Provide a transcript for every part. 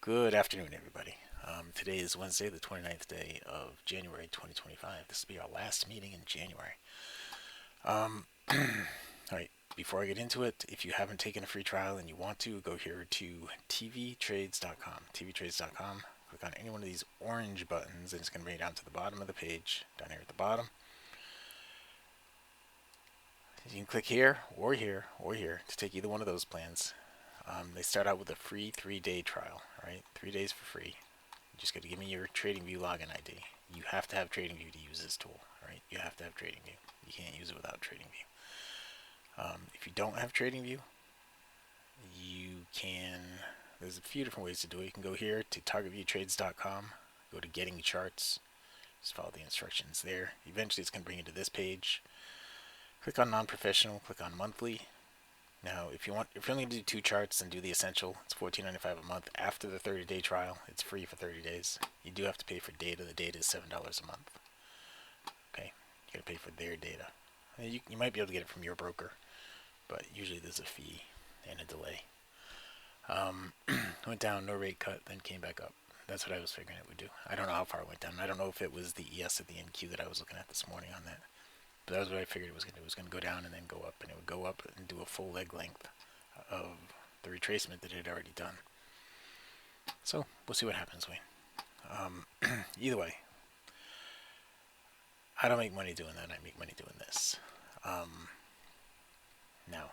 Good afternoon, everybody. Today is Wednesday, the 29th day of January 2025. This will be our last meeting in January. Um, all right, before I get into it, if you haven't taken a free trial and you want to, go here to tvtrades.com. tvtrades.com. Click on any one of these orange buttons, and it's going to bring you down to the bottom of the page, down here at the bottom. You can click here or here or here to take either one of those plans. They start out with a free 3-day trial, right? 3 days for free. You just got to give me your TradingView login ID. You have to have TradingView to use this tool, right? You have to have TradingView. You can't use it without TradingView. If you don't have TradingView, you can, there's a few different ways to do it. You can go here to targetviewtrades.com, go to getting charts, just follow the instructions there. Eventually it's going to bring you to this page. Click on non-professional, click on monthly. Now, if you're only going to do 2 charts, then do the essential. It's $14.95 a month. After the 30-day trial, it's free for 30 days. You do have to pay for data. The data is $7 a month. Okay, you got to pay for their data. You might be able to get it from your broker, but usually there's a fee and a delay. Went down, no rate cut, then came back up. That's what I was figuring it would do. I don't know how far it went down. I don't know if it was the ES at the NQ that I was looking at this morning on that. But that was what I figured it was going to do. It was going to go down and then go up, and it would go up and do a full leg length of the retracement that it had already done. So we'll see what happens, Wayne. Either way, I don't make money doing that. I make money doing this. Now,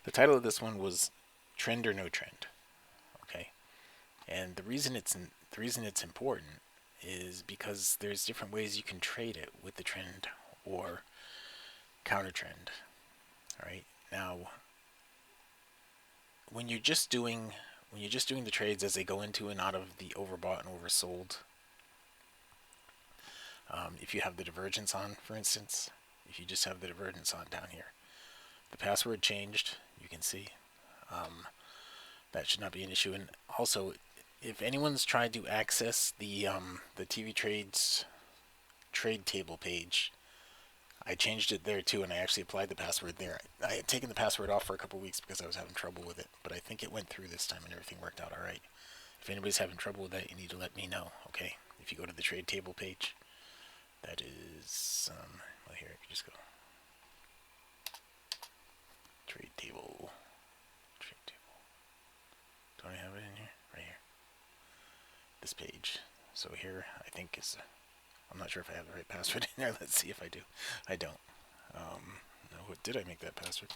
the title of this one was "Trend or No Trend." Okay, and the reason it's important is because there's different ways you can trade it with the trend or counter trend. All right, now when you're just doing the trades as they go into and out of the overbought and oversold, if you have the divergence on, for instance, if you just have the divergence on down here, the password changed, you can see. That should not be an issue. And also, if anyone's tried to access the TV Trades trade table page, I changed it there too, and I actually applied the password there. I had taken the password off for a couple weeks because I was having trouble with it, but I think it went through this time and everything worked out all right. If anybody's having trouble with that, you need to let me know, okay? If you go to the trade table page, that is, well, here, you just go. Trade table. Don't I have it in here? Right here. This page. So here, I think is, I'm not sure if I have the right password in there. Let's see if I do. I don't. No, what did I make that password?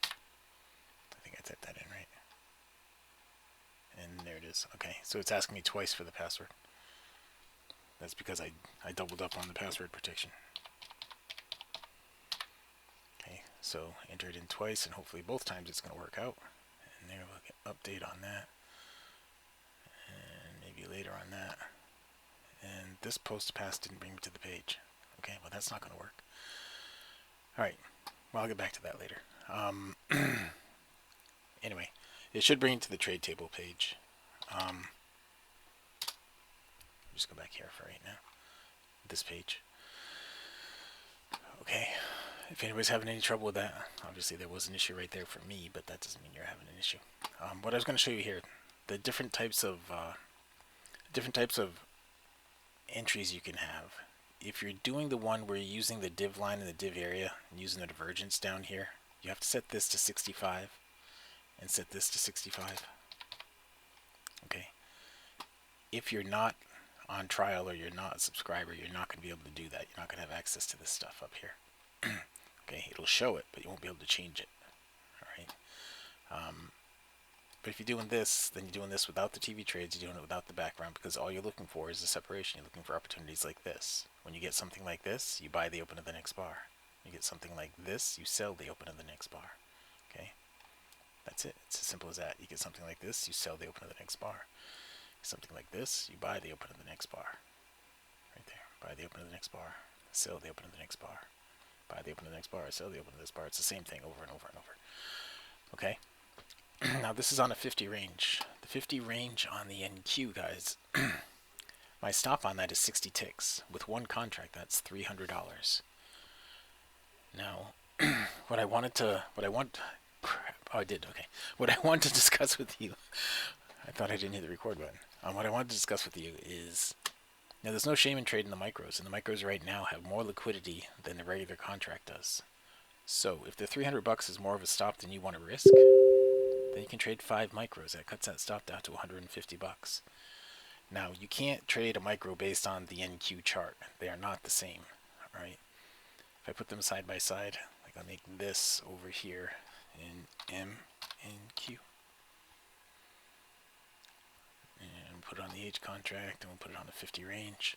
I think I typed that in right. And there it is. Okay, so it's asking me twice for the password. That's because I doubled up on the password protection. Okay, so enter it in twice, and hopefully both times it's going to work out. And there, we'll get update on that. And maybe later on that. And this post pass didn't bring me to the page. Okay, well that's not going to work. Alright, well I'll get back to that later. Anyway, it should bring you to the trade table page. Just go back here for right now. This page. Okay, if anybody's having any trouble with that, obviously there was an issue right there for me, but that doesn't mean you're having an issue. What I was going to show you here, the different types of entries you can have. If you're doing the one where you're using the div line in the div area and using the divergence down here, you have to set this to 65 and set this to 65. Okay. If you're not on trial or you're not a subscriber, you're not going to be able to do that. You're not going to have access to this stuff up here. Okay, it'll show it, but you won't be able to change it. All right. But if you're doing this, then you're doing this without the TV trades, you're doing it without the background, because all you're looking for is the separation. You're looking for opportunities like this. When you get something like this, you buy the open of the next bar. You get something like this, you sell the open of the next bar. Okay? That's it. It's as simple as that. You get something like this, you sell the open of the next bar. Something like this, you buy the open of the next bar. Right there. Buy the open of the next bar. Sell the open of the next bar. Buy the open of the next bar. Sell the open of this bar. It's the same thing over and over and over. Okay? Now this is on a 50 range. The 50 range on the NQ, guys, my stop on that is 60 ticks. With one contract, that's $300. Now, crap, Oh, I did. Okay. What I wanted to discuss with you, I thought I didn't hit the record button. What I wanted to discuss with you is now there's no shame in trading the micros, and the micros right now have more liquidity than the regular contract does. So if the 300 bucks is more of a stop than you want to risk, then you can trade 5 micros. That cuts that stop down to 150 bucks. Now you can't trade a micro based on the NQ chart. They are not the same. All right. If I put them side by side, like I'll make this over here in M and Q, and put it on the H contract, and we'll put it on the 50 range,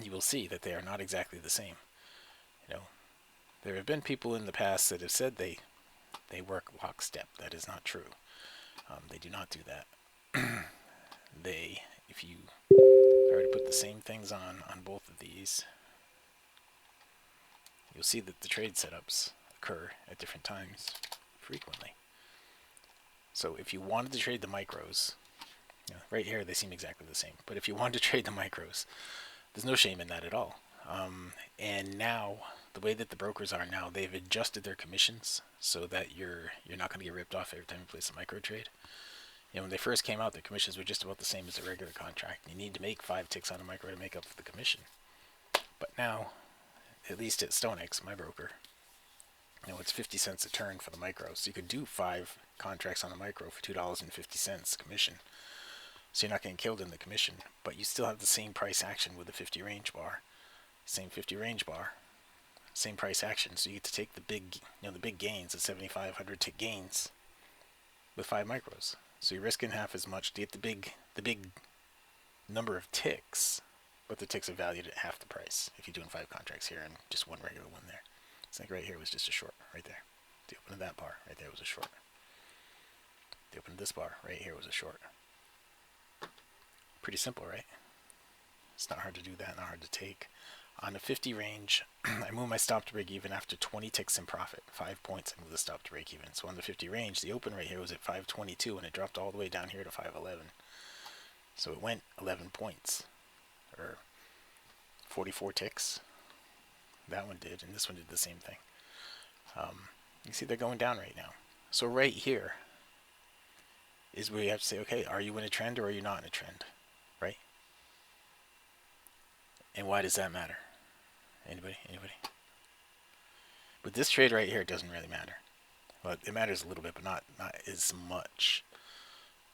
you will see that they are not exactly the same. You know, there have been people in the past that have said they work lockstep. That is not true. They do not do that. If I were to put the same things on both of these, you'll see that the trade setups occur at different times frequently. So if you wanted to trade the micros, right here they seem exactly the same. But if you wanted to trade the micros, there's no shame in that at all. And now the way that the brokers are now, they've adjusted their commissions so that you're not going to get ripped off every time you place a micro trade. When they first came out, the commissions were just about the same as a regular contract. You need to make 5 ticks on a micro to make up for the commission. But now, at least at StoneX, my broker, it's 50 cents a turn for the micro. So you could do 5 contracts on a micro for $2.50 commission. So you're not getting killed in the commission, but you still have the same price action with the 50 range bar. Same 50 range bar, same price action. So you get to take the big gains, the 7,500 tick gains with 5 micros. So you're risking half as much to get the big number of ticks, but the ticks are valued at half the price if you're doing 5 contracts here and just one regular one there. It's like right here was just a short, right there. The open of that bar, right there was a short. The open of this bar, right here was a short. Pretty simple, right? It's not hard to do that, not hard to take. On the 50 range, I move my stop to break even after 20 ticks in profit. 5 points, I move the stop to break even. So on the 50 range, the open right here was at 522, and it dropped all the way down here to 511. So it went 11 points, or 44 ticks. That one did, and this one did the same thing. You see they're going down right now. So right here is where you have to say, okay, are you in a trend or are you not in a trend, right? And why does that matter? Anybody? But this trade right here doesn't really matter. Well, it matters a little bit, but not as much.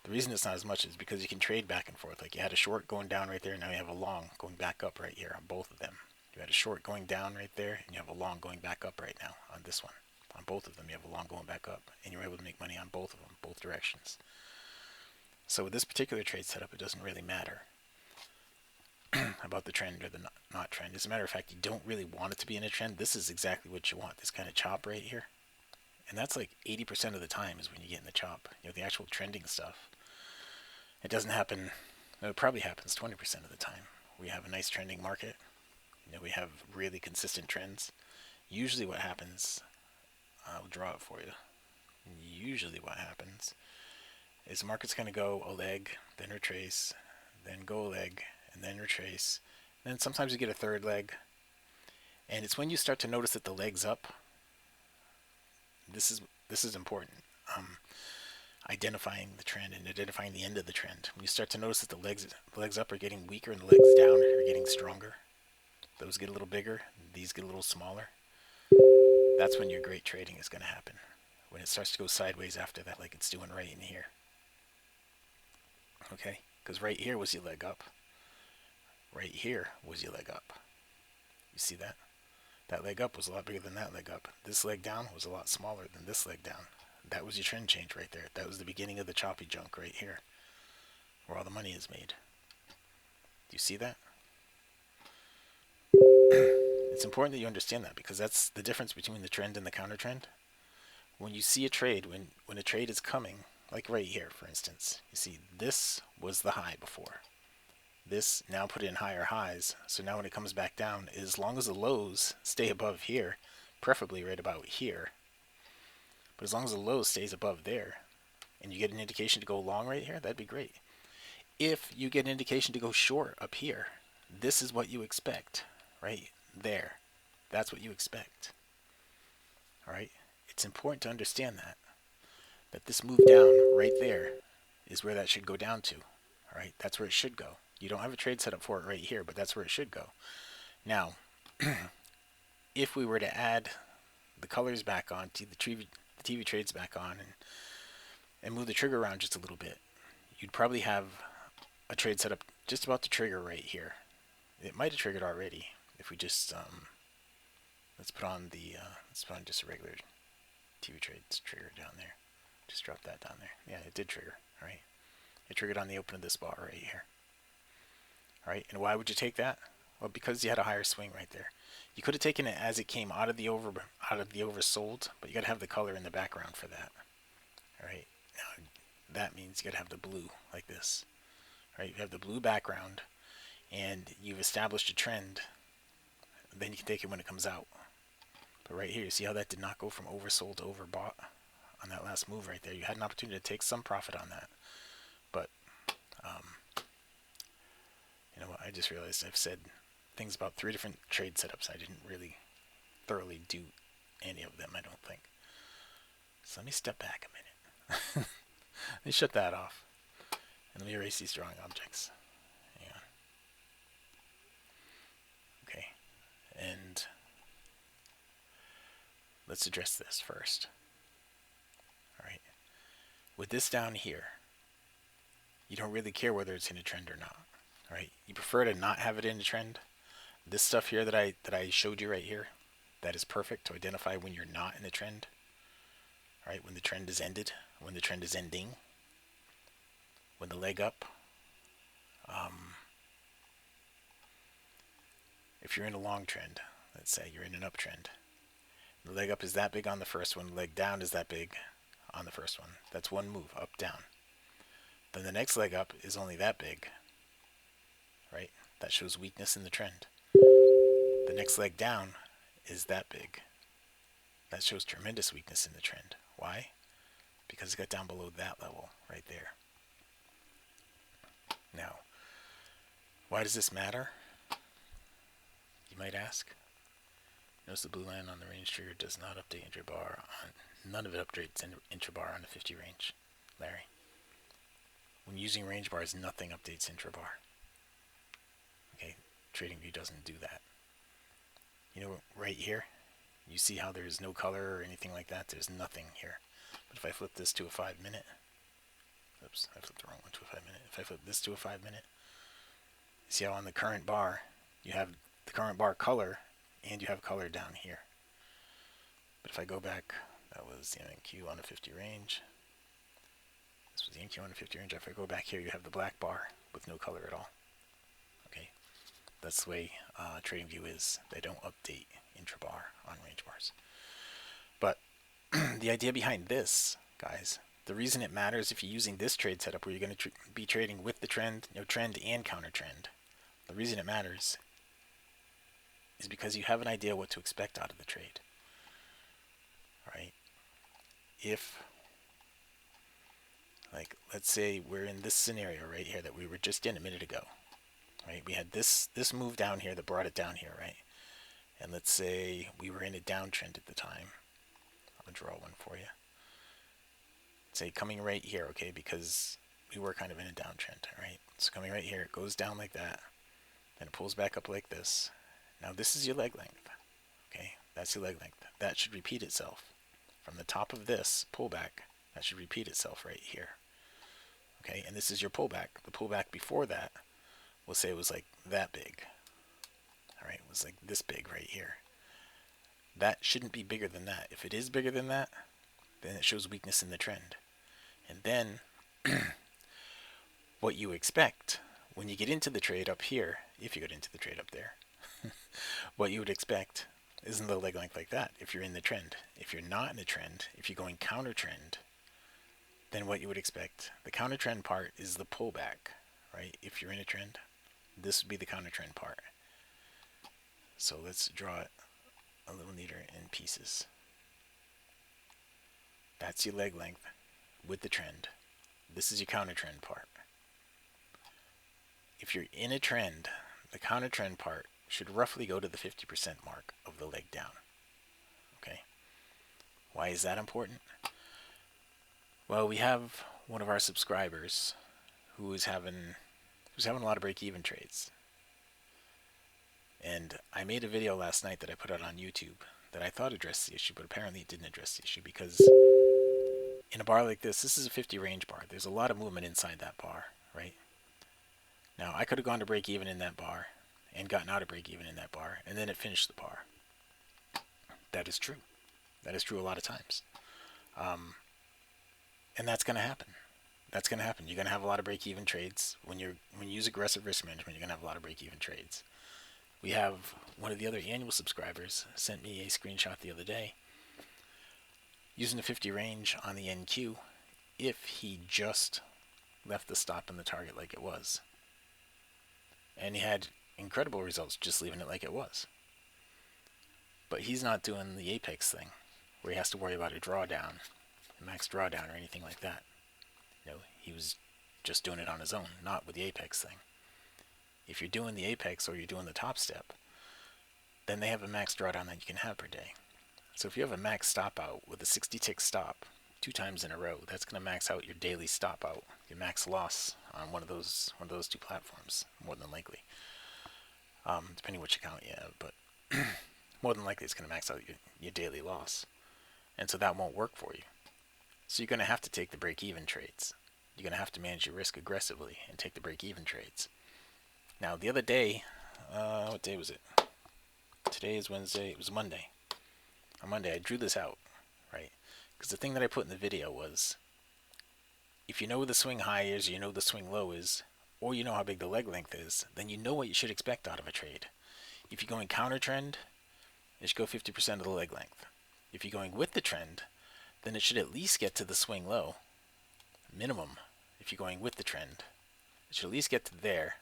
The reason it's not as much is because you can trade back and forth. Like you had a short going down right there, now you have a long going back up right here on both of them. You had a short going down right there, and you have a long going back up right now on this one. On both of them, you have a long going back up, and you're able to make money on both of them, both directions. So with this particular trade setup, it doesn't really matter about the trend or the not trend. As a matter of fact, you don't really want it to be in a trend. This is exactly what you want, this kind of chop right here. And that's like 80% of the time is when you get in the chop. The actual trending stuff. It doesn't happen, it probably happens 20% of the time. We have a nice trending market. We have really consistent trends. Usually what happens, I'll draw it for you. Usually what happens is the market's going to go a leg, then retrace, then go a leg, and then retrace. And then sometimes you get a third leg. And it's when you start to notice that the leg's up. This is important. Identifying the trend and identifying the end of the trend. When you start to notice that the legs up are getting weaker and the legs down are getting stronger. Those get a little bigger, these get a little smaller. That's when your great trading is going to happen. When it starts to go sideways after that, like it's doing right in here. Okay? Because right here was your leg up. Right here was your leg up. You see that? That leg up was a lot bigger than that leg up. This leg down was a lot smaller than this leg down. That was your trend change right there. That was the beginning of the choppy junk right here, where all the money is made. Do you see that? It's important that you understand that, because that's the difference between the trend and the counter trend. When you see a trade, when a trade is coming, like right here, for instance, you see this was the high before. This now put in higher highs, so now when it comes back down, as long as the lows stay above here, preferably right about here, but as long as the low stays above there, and you get an indication to go long right here, that'd be great. If you get an indication to go short up here, this is what you expect, right there. That's what you expect. All right? It's important to understand that. that this move down right there is where that should go down to. All right, that's where it should go. You don't have a trade set up for it right here, but that's where it should go. Now, if we were to add the colors back on, the TV trades back on, and move the trigger around just a little bit, you'd probably have a trade set up just about to trigger right here. It might have triggered already if we just let's put on just a regular TV trades trigger down there. Just drop that down there. Yeah, it did trigger. All right, it triggered on the open of this bar right here. All right, and why would you take that? Well, because you had a higher swing right there. You could have taken it as it came out of the oversold, but you got to have the color in the background for that. All right, now that means you got to have the blue like this. All right, you have the blue background, and you've established a trend. Then you can take it when it comes out. But right here, you see how that did not go from oversold to overbought on that last move right there. You had an opportunity to take some profit on that, but you know what? I just realized I've said things about 3 different trade setups. I didn't really thoroughly do any of them, I don't think. So let me step back a minute. Let me shut that off. And let me erase these drawing objects. Hang on. Okay. And let's address this first. Alright. With this down here, you don't really care whether it's in a trend or not. Alright. You prefer to not have it in a trend. This stuff here that I showed you right here, that is perfect to identify when you're not in a trend. Alright, when the trend is ended, when the trend is ending, when the leg up. If you're in a long trend, let's say you're in an uptrend, the leg up is that big on the first one, the leg down is that big on the first one. That's one move, up, down. Then the next leg up is only that big, right? That shows weakness in the trend. The next leg down is that big. That shows tremendous weakness in the trend. Why? Because it got down below that level right there. Now, why does this matter? You might ask. Notice the blue line on the range trigger does not update intrabar. None of it updates intrabar on the 50 range, Larry. When using range bars, nothing updates intrabar. Okay, TradingView doesn't do that. You know, right here, you see how there's no color or anything like that? There's nothing here. But if I flip this to a 5-minute, oops, I flipped the wrong one to a 5-minute. If I flip this to a 5-minute, you see how on the current bar, you have the current bar color, and you have color down here. But if I go back, that was the NQ on a 50 range. This was the NQ on a 50 range. If I go back here, you have the black bar with no color at all. Okay, that's the way TradingView is. They don't update intrabar on range bars. But the idea behind this, guys, the reason it matters if you're using this trade setup where you're going to be trading with the trend, trend and counter trend, the reason it matters is because you have an idea what to expect out of the trade. Right? If, like, let's say we're in this scenario right here that we were just in a minute ago. Right? We had this move down here that brought it down here, right? And let's say we were in a downtrend at the time. I'll draw one for you. Say coming right here, okay, because we were kind of in a downtrend, right? So coming right here, it goes down like that, then it pulls back up like this. Now this is your leg length, okay? That's your leg length. That should repeat itself. From the top of this pullback, that should repeat itself right here. Okay, and this is your pullback. The pullback before that, we'll say it was like that big. All right, it was like this big right here. That shouldn't be bigger than that. If it is bigger than that, then it shows weakness in the trend. And then what you expect when you get into the trade up here, if you get into the trade up there, what you would expect isn't the leg length like that if you're in the trend. If you're not in the trend, if you're going counter trend, then what you would expect, the counter trend part is the pullback, right? If you're in a trend, this would be the counter trend part. So let's draw it a little neater in pieces. That's your leg length with the trend. This is your counter trend part. If you're in a trend, the counter trend part should roughly go to the 50% mark of the leg down. Okay? Why is that important? Well, we have one of our subscribers who's having a lot of break-even trades. And I made a video last night that I put out on YouTube that I thought addressed the issue, but apparently it didn't address the issue because in a bar like this is a 50 range bar. There's a lot of movement inside that bar, right? Now, I could have gone to break even in that bar and gotten out of break even in that bar, and then it finished the bar. That is true. That is true a lot of times. And that's going to happen. That's going to happen. You're going to have a lot of break even trades. When you use aggressive risk management, you're going to have a lot of break even trades. We have one of the other annual subscribers sent me a screenshot the other day using the 50 range on the NQ if he just left the stop in the target like it was. And he had incredible results just leaving it like it was. But he's not doing the apex thing where he has to worry about a drawdown, a max drawdown, or anything like that. He was just doing it on his own, not with the apex thing. If you're doing the apex or you're doing the top step, then they have a max drawdown that you can have per day. So if you have a max stop out with a 60 tick stop 2 times in a row, that's going to max out your daily stop out, your max loss on one of those 2 platforms, more than likely. Depending which account you have, but more than likely it's going to max out your daily loss. And so that won't work for you. So you're going to have to take the break-even trades. You're going to have to manage your risk aggressively and take the break-even trades. Now, the other day, what day was it? Today is Wednesday. It was Monday. On Monday, I drew this out, right? Because the thing that I put in the video was, if you know where the swing high is, you know the swing low is, or you know how big the leg length is, then you know what you should expect out of a trade. If you're going counter trend, it should go 50% of the leg length. If you're going with the trend, then it should at least get to the swing low, minimum. If you're going with the trend, it should at least get to there,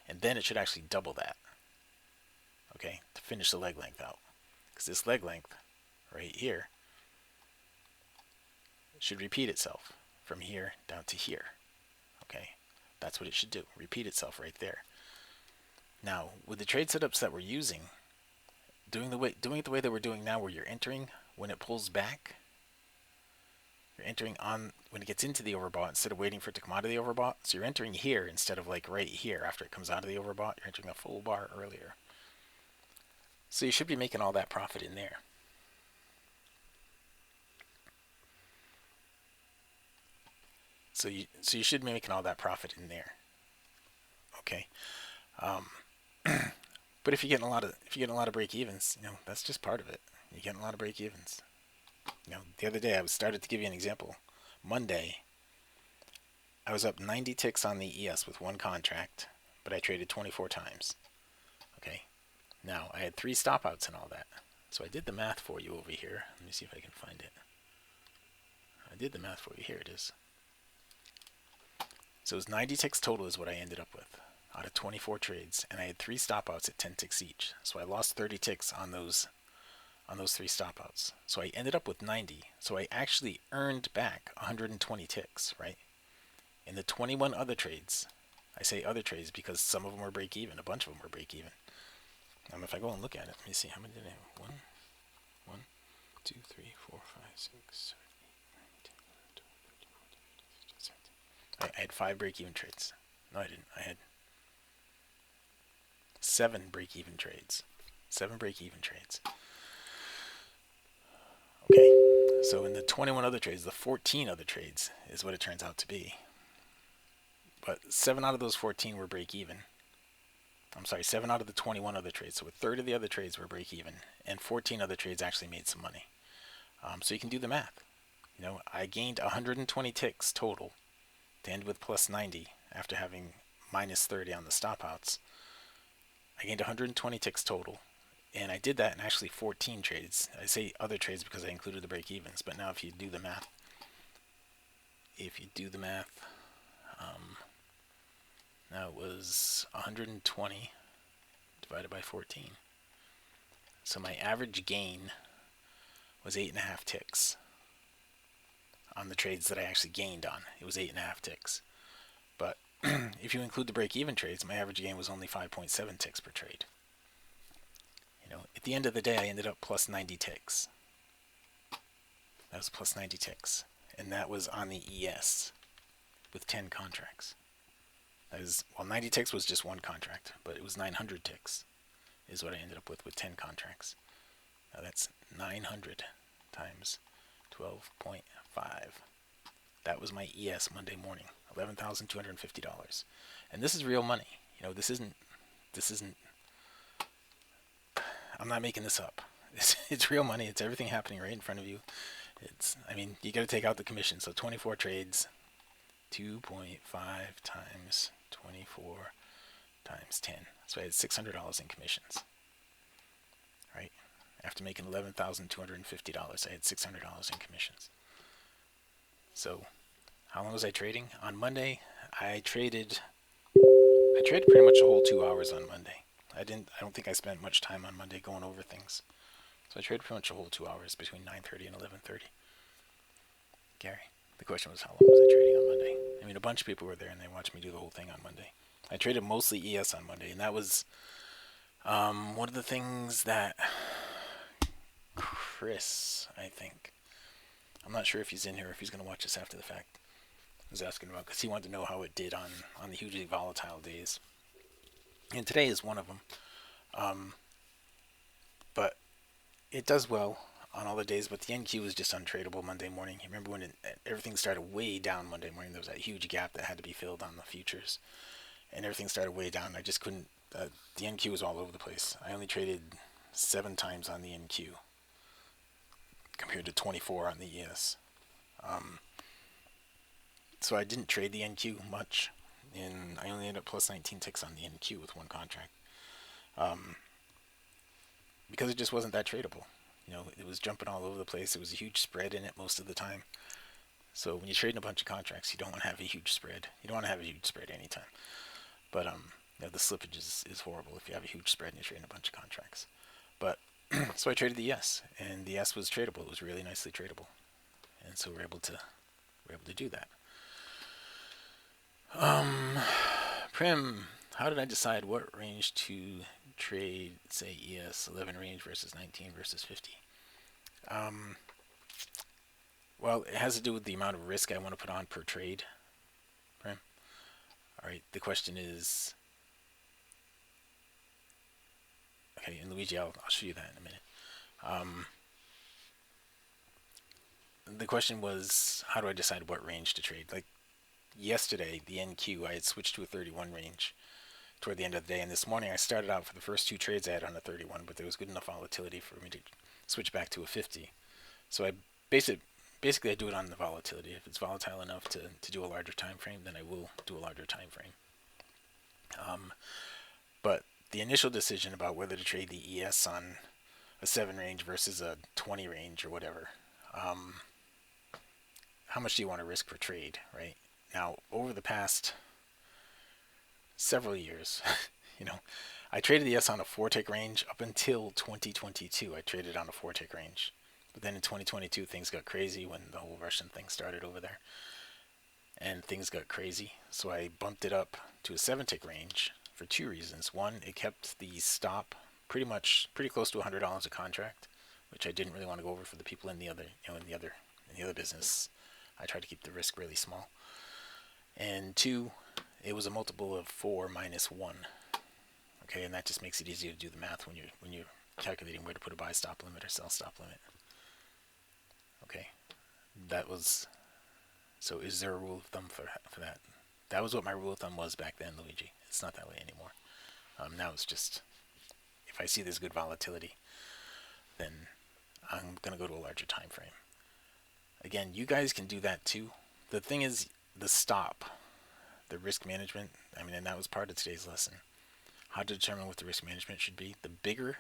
and then it should actually double that, okay, to finish the leg length out. Because this leg length right here should repeat itself from here down to here, okay? That's what it should do, repeat itself right there. Now, with the trade setups that we're using, doing it the way that we're doing now, where you're entering when it pulls back, you're entering on when it gets into the overbought instead of waiting for it to come out of the overbought. So you're entering here instead of like right here after it comes out of the overbought. You're entering a full bar earlier. So you should be making all that profit in there. So you should be making all that profit in there. Okay. But if you're getting a lot of break evens, that's just part of it. You're getting a lot of break evens. The other day I started to give you an example. Monday, I was up 90 ticks on the ES with one contract, but I traded 24 times. Okay. Now I had 3 stop outs and all that. So I did the math for you over here. Let me see if I can find it. I did the math for you. Here it is. So it was 90 ticks total is what I ended up with out of 24 trades, and I had 3 stop outs at 10 ticks each. So I lost 30 ticks on those 3 stop outs. So I ended up with 90. So I actually earned back 120 ticks, right? In the 21 other trades, I say other trades because some of them were break even, a bunch of them were break even. If I go and look at it, let me see, how many did I have? 1, 2, 3, 4, 5, 6, 7, 8, 9, 10, 11, 12, 13, 14, 15, 16, 17. I had 5 break even trades. No, I didn't. I had 7 break even trades. 7 break even trades. Okay, so in the 21 other trades, the 14 other trades is what it turns out to be. But 7 out of those 14 were break even. I'm sorry, 7 out of the 21 other trades. So a third of the other trades were break even, and 14 other trades actually made some money. So you can do the math. I gained 120 ticks total to end with plus 90 after having minus 30 on the stop outs. I gained 120 ticks total, and I did that in actually 14 trades. I say other trades because I included the break evens, but now if you do the math, now it was 120 divided by 14. So my average gain was 8.5 ticks on the trades that I actually gained on. It was 8.5 ticks. But if you include the break-even trades, my average gain was only 5.7 ticks per trade. At the end of the day, I ended up plus 90 ticks. That was plus 90 ticks. and that was on the ES with 10 contracts. That is, well, 90 ticks was just one contract, but it was 900 ticks is what I ended up with 10 contracts. Now that's 900 times 12.5. That was my ES Monday morning, $11,250. And this is real money. You know, this isn't, I'm not making this up. It's real money. It's everything happening right in front of you. I mean, you got to take out the commission. So 24 trades, 2.5 times 24 times 10. So I had $600 in commissions, right? After making $11,250, I had $600 in commissions. So how long was I trading? On Monday, I traded pretty much a whole 2 hours on Monday. I don't think I spent much time on Monday going over things. So I traded pretty much a whole 2 hours between 9:30 and 11:30. Gary, the question was, how long was I trading on Monday? I mean, a bunch of people were there and they watched me do the whole thing on Monday. I traded mostly ES on Monday, and that was one of the things that Chris, I think, I'm not sure if he's in here, if he's going to watch this after the fact, was asking about, because he wanted to know how it did on the hugely volatile days. And today is one of them. But it does well on all the days, but the NQ was just untradeable Monday morning. You remember when everything started way down Monday morning? There was that huge gap that had to be filled on the futures, and everything started way down. I just couldn't. The NQ was all over the place. I only traded 7 times on the NQ compared to 24 on the ES. So I didn't trade the NQ much, and I only ended up plus 19 ticks on the NQ with one contract. Because it just wasn't that tradable. You know, it was jumping all over the place. There was a huge spread in it most of the time. So when you're trading a bunch of contracts, you don't want to have a huge spread. You don't want to have a huge spread anytime. But you know, the slippage is horrible if you have a huge spread and you're trading a bunch of contracts. But so I traded the S, and the S was tradable. It was really nicely tradable, and so we're able to do that. Prim, how did I decide what range to trade, say ES 11 range versus 19 versus 50? Well, it has to do with the amount of risk I want to put on per trade. Prim. All right. The question is, okay, and Luigi, I'll show you that in a minute. The question was, how do I decide what range to trade? Like yesterday, the NQ, I had switched to a 31 range toward the end of the day, and this morning I started out for the first 2 trades I had on a 31, but there was good enough volatility for me to switch back to a 50. So I basically I do it on the volatility. If it's volatile enough to do a larger time frame, then I will do a larger time frame. But the initial decision about whether to trade the ES on a 7 range versus a 20 range or whatever, how much do you want to risk per trade, right? Now, over the past several years, you know, I traded the S on a 4-tick range up until 2022. I traded on a 4-tick range. But then in 2022, things got crazy when the whole Russian thing started over there. And things got crazy. So I bumped it up to a 7-tick range for 2 reasons. One, it kept the stop pretty close to $100 a contract, which I didn't really want to go over for the people in the other, in the other business. I tried to keep the risk really small. And 2, it was a multiple of 4 minus 1. Okay, and that just makes it easier to do the math when you're calculating where to put a buy stop limit or sell stop limit. Okay, that was. So is there a rule of thumb for that? That was what my rule of thumb was back then, Luigi. It's not that way anymore. Now it's just, if I see there's good volatility, then I'm gonna go to a larger time frame. Again, you guys can do that too. The thing is, the stop, the risk management. I mean, and that was part of today's lesson. How to determine what the risk management should be. The bigger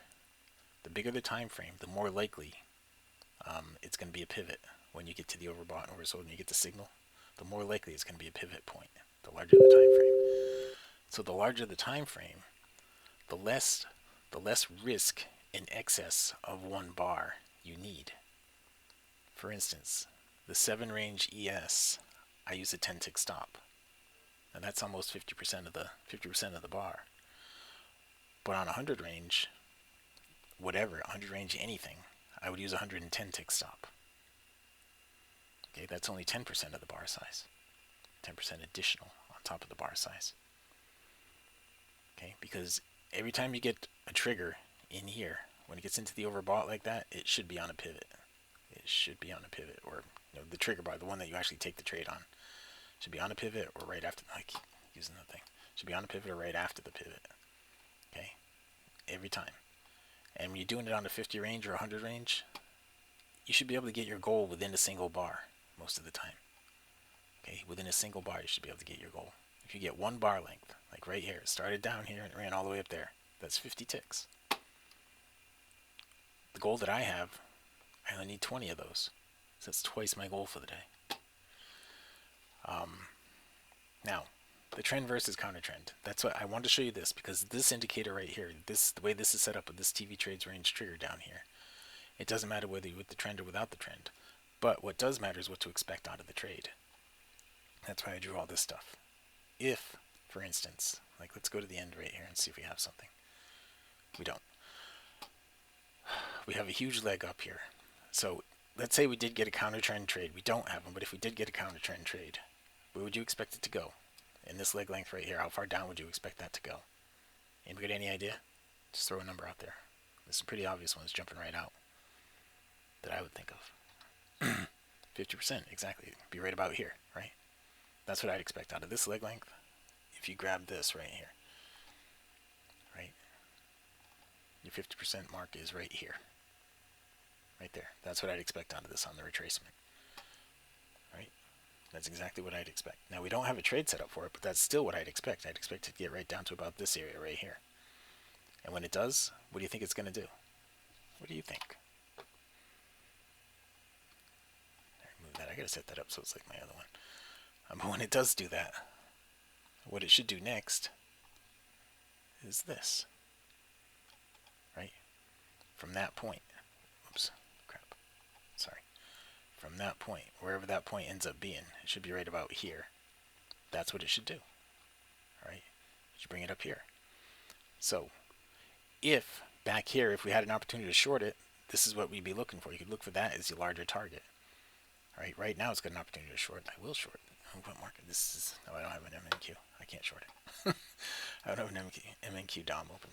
the time frame, the more likely it's going to be a pivot when you get to the overbought and oversold and you get the signal. The more likely it's going to be a pivot point. The larger the time frame. So the larger the time frame, the less risk in excess of 1 bar you need. For instance, the 7 range ES, I use a 10-tick stop. Now that's almost 50% of the bar. But on 100 range, whatever, 100 range anything, I would use a 110 tick stop. Okay, that's only 10% of the bar size. 10% additional on top of the bar size. Okay, because every time you get a trigger in here, when it gets into the overbought like that, it should be on a pivot. It should be on a pivot, or the trigger bar, the one that you actually take the trade on, should be on a pivot or right after. I keep using that thing. Should be on a pivot or right after the pivot. Okay, every time. And when you're doing it on a 50 range or 100 range, you should be able to get your goal within a single bar most of the time. Okay, within a single bar, you should be able to get your goal. If you get one bar length, like right here, it started down here and it ran all the way up there, that's 50 ticks. The goal that I have, I only need 20 of those. So that's twice my goal for the day. Now, the trend versus counter trend. That's what I wanted to show you this, because this indicator right here, the way this is set up with this TV trades range trigger down here, it doesn't matter whether you're with the trend or without the trend. But what does matter is what to expect out of the trade. That's why I drew all this stuff. If, for instance, like let's go to the end right here and see if we have something. We don't. We have a huge leg up here. So let's say we did get a counter trend trade. We don't have them, but if we did get a counter trend trade, where would you expect it to go? In this leg length right here, how far down would you expect that to go? Anybody got any idea? Just throw a number out there. This is a pretty obvious one. It's jumping right out that I would think of. 50%, exactly. Be right about here, right? That's what I'd expect out of this leg length. If you grab this right here, right? Your 50% mark is right here. Right there. That's what I'd expect out of this on the retracement. Right? That's exactly what I'd expect. Now, we don't have a trade set up for it, but that's still what I'd expect. I'd expect it to get right down to about this area right here. And when it does, what do you think it's going to do? What do you think? Move that. I got to set that up so it's like my other one. But when it does do that, what it should do next is this. Right? From that point. Oops. Crap. Sorry. From that point, wherever that point ends up being, it should be right about here. That's what it should do. Right? It should bring it up here. So, if back here, if we had an opportunity to short it, this is what we'd be looking for. You could look for that as your larger target. Right now it's got an opportunity to short. I will short it. What market? This is, no, I don't have an MNQ. I can't short it. I don't have an MNQ DOM open.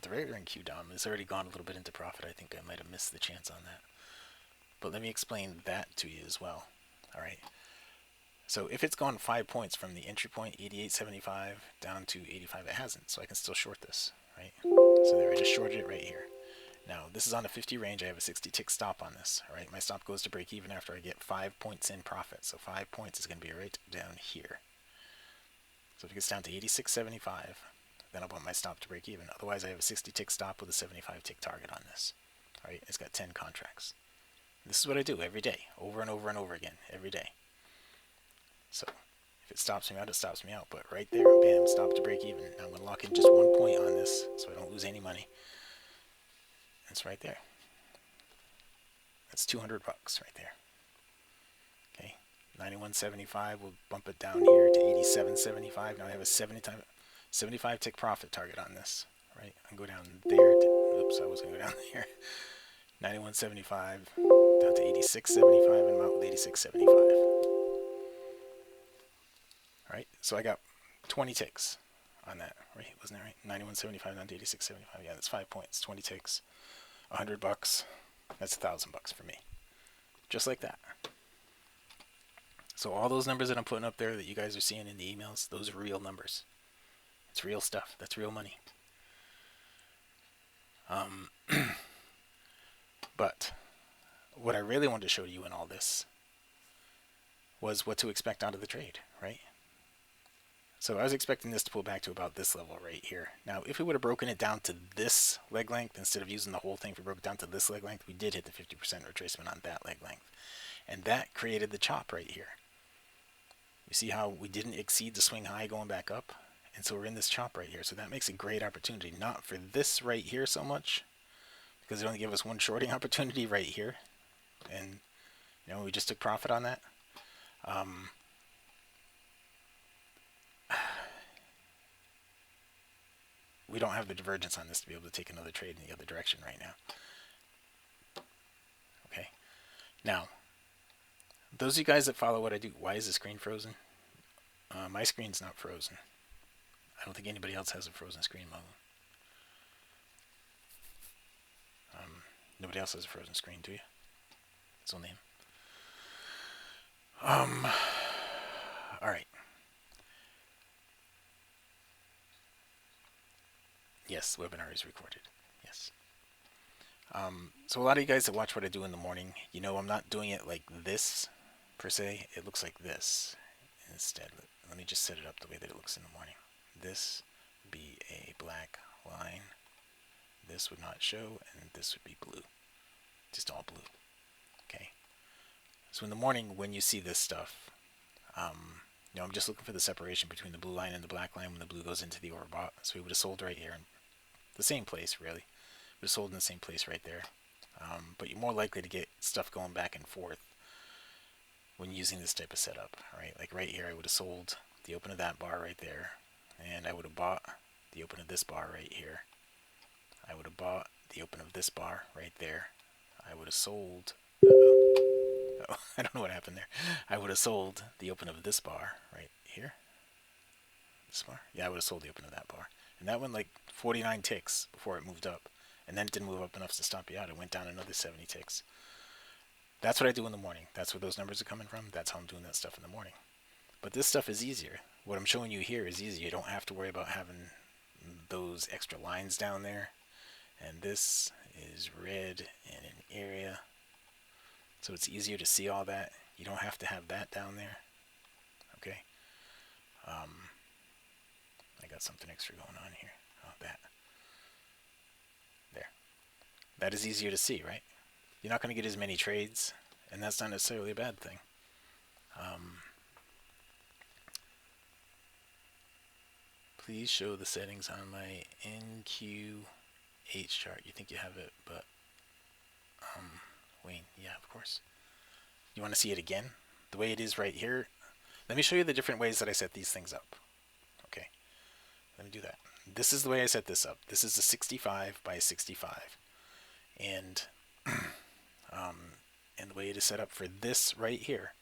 The regular NQ DOM has already gone a little bit into profit. I think I might have missed the chance on that. But let me explain that to you as well. All right. So if it's gone 5 points from the entry point, 88.75, down to 85, it hasn't. So I can still short this, right? So there, I just shorted it right here. Now, this is on a 50 range. I have a 60 tick stop on this. All right, my stop goes to break even after I get 5 points in profit. So 5 points is going to be right down here. So if it gets down to 86.75, then I'll bump my stop to break even. Otherwise, I have a 60 tick stop with a 75 tick target on this. All right, it's got 10 contracts. This is what I do every day, over and over and over again, every day. So if it stops me out, it stops me out. But right there, bam, stop to break even. Now I'm going to lock in just 1 point on this so I don't lose any money. It's right there. That's $200 right there. Okay, 91.75. We'll bump it down here to 87.75. Now I have a 75 tick profit target on this. Right, I can go down there. Oops, I was going to go down here. 91.75 down to 86.75, and I'm out with 86.75. All right, so I got 20 ticks on that. Right, wasn't that right? 91.75 down to 86.75. Yeah, that's 5 points. 20 ticks. $100. That's $1,000 for me. Just like that. So all those numbers that I'm putting up there that you guys are seeing in the emails, those are real numbers. It's real stuff. That's real money. But what I really wanted to show you in all this was what to expect out of the trade, right? So I was expecting this to pull back to about this level right here. Now, if we would have broken it down to this leg length, instead of using the whole thing, if we broke it down to this leg length, we did hit the 50% retracement on that leg length. And that created the chop right here. You see how we didn't exceed the swing high going back up? And so we're in this chop right here. So that makes a great opportunity, not for this right here so much, because it only gave us one shorting opportunity right here. And, you know, we just took profit on that. We don't have the divergence on this to be able to take another trade in the other direction right now. Okay. Now, Those of you guys that follow what I do, why is the screen frozen? My screen's not frozen. I don't think anybody else has a frozen screen mode. Nobody else has a frozen screen, do you? It's only him. All right. Yes, the webinar is recorded. Yes. So a lot of you guys that watch what I do in the morning, you know I'm not doing it like this, per se. It looks like this instead. Let me just set it up the way that it looks in the morning. This would be a black line. This would not show, and this would be blue. Just all blue. Okay. So in the morning, when you see this stuff, you know, I'm just looking for the separation between the blue line and the black line when the blue goes into the overbought. So we would have sold right here in the same place, really. Would have sold in the same place right there. But you're more likely to get stuff going back and forth when using this type of setup, right? Like right here, I would have sold the open of that bar right there, and I would have bought the open of this bar right here. I would have bought the open of this bar right there. I would have sold. Oh, I don't know what happened there. I would have sold the open of this bar right here. This bar? Yeah, I would have sold the open of that bar. And that went like 49 ticks before it moved up. And then it didn't move up enough to stop you out. It went down another 70 ticks. That's what I do in the morning. That's where those numbers are coming from. That's how I'm doing that stuff in the morning. But this stuff is easier. What I'm showing you here is easy. You don't have to worry about having those extra lines down there. And this is red in an area. So it's easier to see all that. You don't have to have that down there. Okay. I got something extra going on here. Oh, that. There. That is easier to see, right? You're not going to get as many trades, and that's not necessarily a bad thing. Please show the settings on my NQH chart. You think you have it, but Wayne, yeah, of course. You want to see it again? The way it is right here. Let me show you the different ways that I set these things up. Okay, let me do that. This is the way I set this up. This is a 65 by 65. And and the way it is set up for this right here,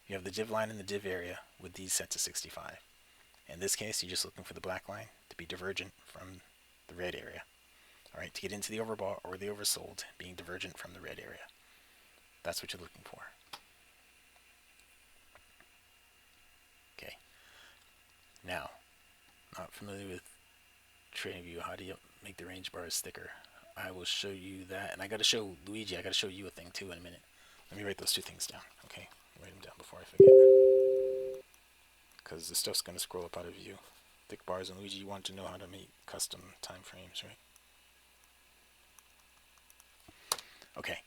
you have the div line and the div area with these set to 65. In this case, you're just looking for the black line to be divergent from the red area. All right, to get into the overbought or the oversold, being divergent from the red area. That's what you're looking for. Okay. Now, not familiar with TradingView. How do you make the range bars thicker? I will show you that, and I got to show Luigi. I got to show you a thing too in a minute. Let me write those two things down. Okay, write them down before I forget, because this stuff's gonna scroll up out of view. Thick bars, and Luigi, you want to know how to make custom time frames, right? Okay,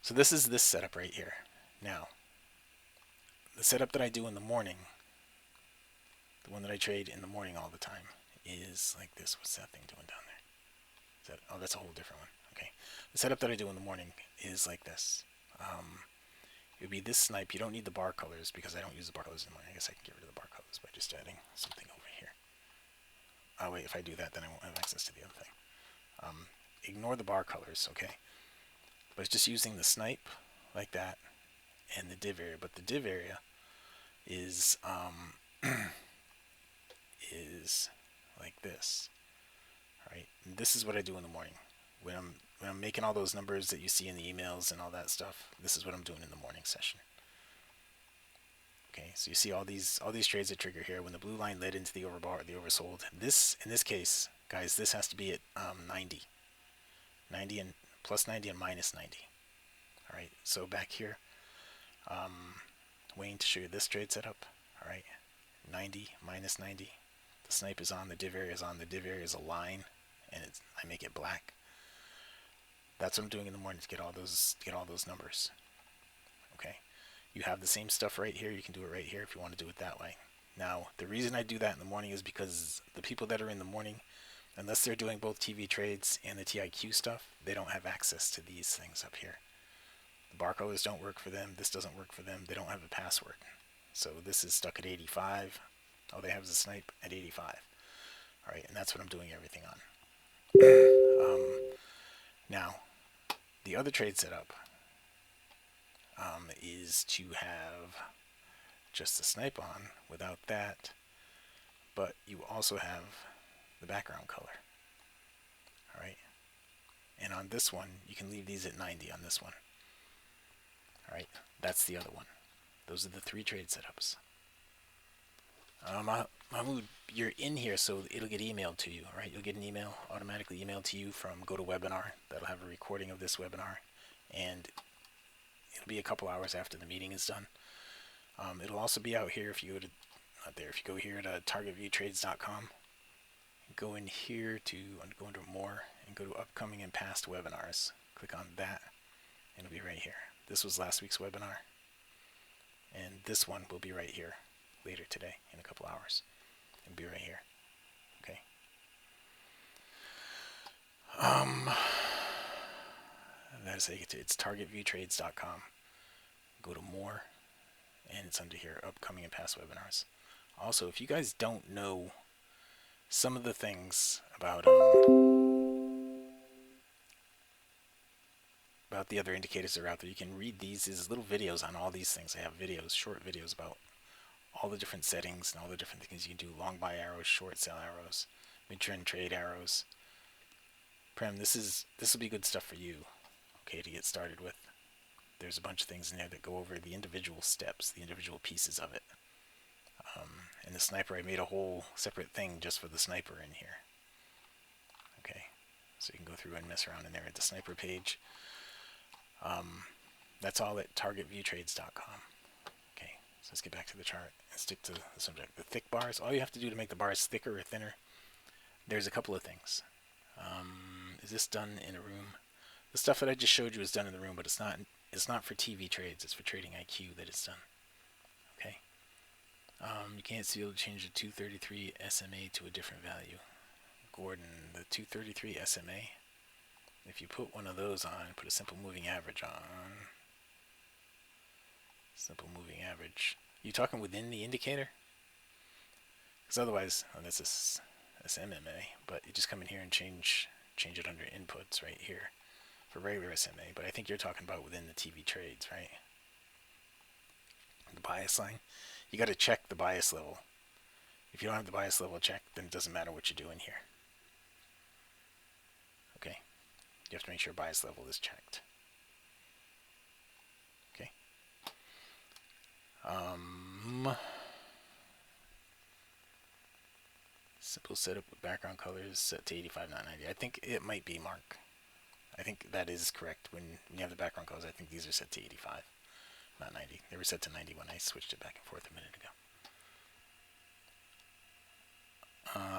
so this is this setup right here. Now, the setup that I do in the morning, the one that I trade in the morning all the time, is like this. What's that thing doing down there? Is that, oh, that's a whole different one. Okay, the setup that I do in the morning is like this. It would be this snipe. You don't need the bar colors because I don't use the bar colors in the morning. I guess I can get rid of the bar colors by just adding something over here. Oh wait, if I do that, then I won't have access to the other thing. Ignore the bar colors, okay? But it's just using the snipe like that and the div area. But the div area is is like this, right? And this is what I do in the morning when I'm making all those numbers that you see in the emails and all that stuff. This is what I'm doing in the morning session. Okay, so you see all these trades that trigger here when the blue line led into the overbought or the oversold. This, in this case, guys, this has to be at 90 and plus 90 and minus 90. All right, so back here, waiting to show you this trade setup. All right, 90 minus 90. The snipe is on, the div area is on, the div area is a line, and I make it black. That's what I'm doing in the morning to get all those numbers. Okay, you have the same stuff right here. You can do it right here if you want to do it that way. Now, the reason I do that in the morning is because the people that are in the morning, unless they're doing both TV trades and the TIQ stuff, they don't have access to these things up here. The bar colors don't work for them. This doesn't work for them. They don't have a password. So this is stuck at 85. All they have is a snipe at 85. All right, and that's what I'm doing everything on. Now, the other trade setup, is to have just the snipe on without that, but you also have the background color. All right. And on this one, you can leave these at 90 on this one. All right. That's the other one. Those are the 3 trade setups. Mahmoud, you're in here, so it'll get emailed to you. All right. You'll get an email automatically emailed to you from GoToWebinar. That'll have a recording of this webinar, and it'll be a couple hours after the meeting is done. It'll also be out here if you go to if you go here to targetviewtrades.com, go in here to go into more and go to upcoming and past webinars. Click on that, and it'll be right here. This was last week's webinar, and this one will be right here later today in a couple hours. It'll be right here. Okay. That's how you get to it. It's targetviewtrades.com. Go to more, and it's under here, upcoming and past webinars. Also, if you guys don't know some of the things about the other indicators that are out there, you can read these. There's little videos on all these things. I have videos, short videos about all the different settings and all the different things you can do. Long buy arrows, short sell arrows, mid-trend trade arrows. Prem, this will be good stuff for you, okay, to get started with. There's a bunch of things in there that go over the individual steps, the individual pieces of it. And the sniper, I made a whole separate thing just for the sniper in here. Okay, so you can go through and mess around in there at the sniper page. That's all at targetviewtrades.com. Okay, so let's get back to the chart and stick to the subject. The thick bars, all you have to do to make the bars thicker or thinner, there's a couple of things. Is this done in a room? The stuff that I just showed you is done in the room, but it's not for TV trades. It's for trading IQ that it's done. Okay. You can't see able to change the 233 SMA to a different value. Gordon, the 233 SMA, if you put one of those on, put a simple moving average on, simple moving average, you talking within the indicator? Because otherwise, that's MMA, but you just come in here and change it under inputs right here for regular SMA, but I think you're talking about within the TV trades, right? The bias line. You got to check the bias level. If you don't have the bias level checked, then it doesn't matter what you're doing here. Okay? You have to make sure bias level is checked. Okay? Simple setup with background colors set to 85, not 90. I think it might be, Mark. I think that is correct. When you have the background colors, I think these are set to 85. Not 90. They were set to 90 when I switched it back and forth a minute ago.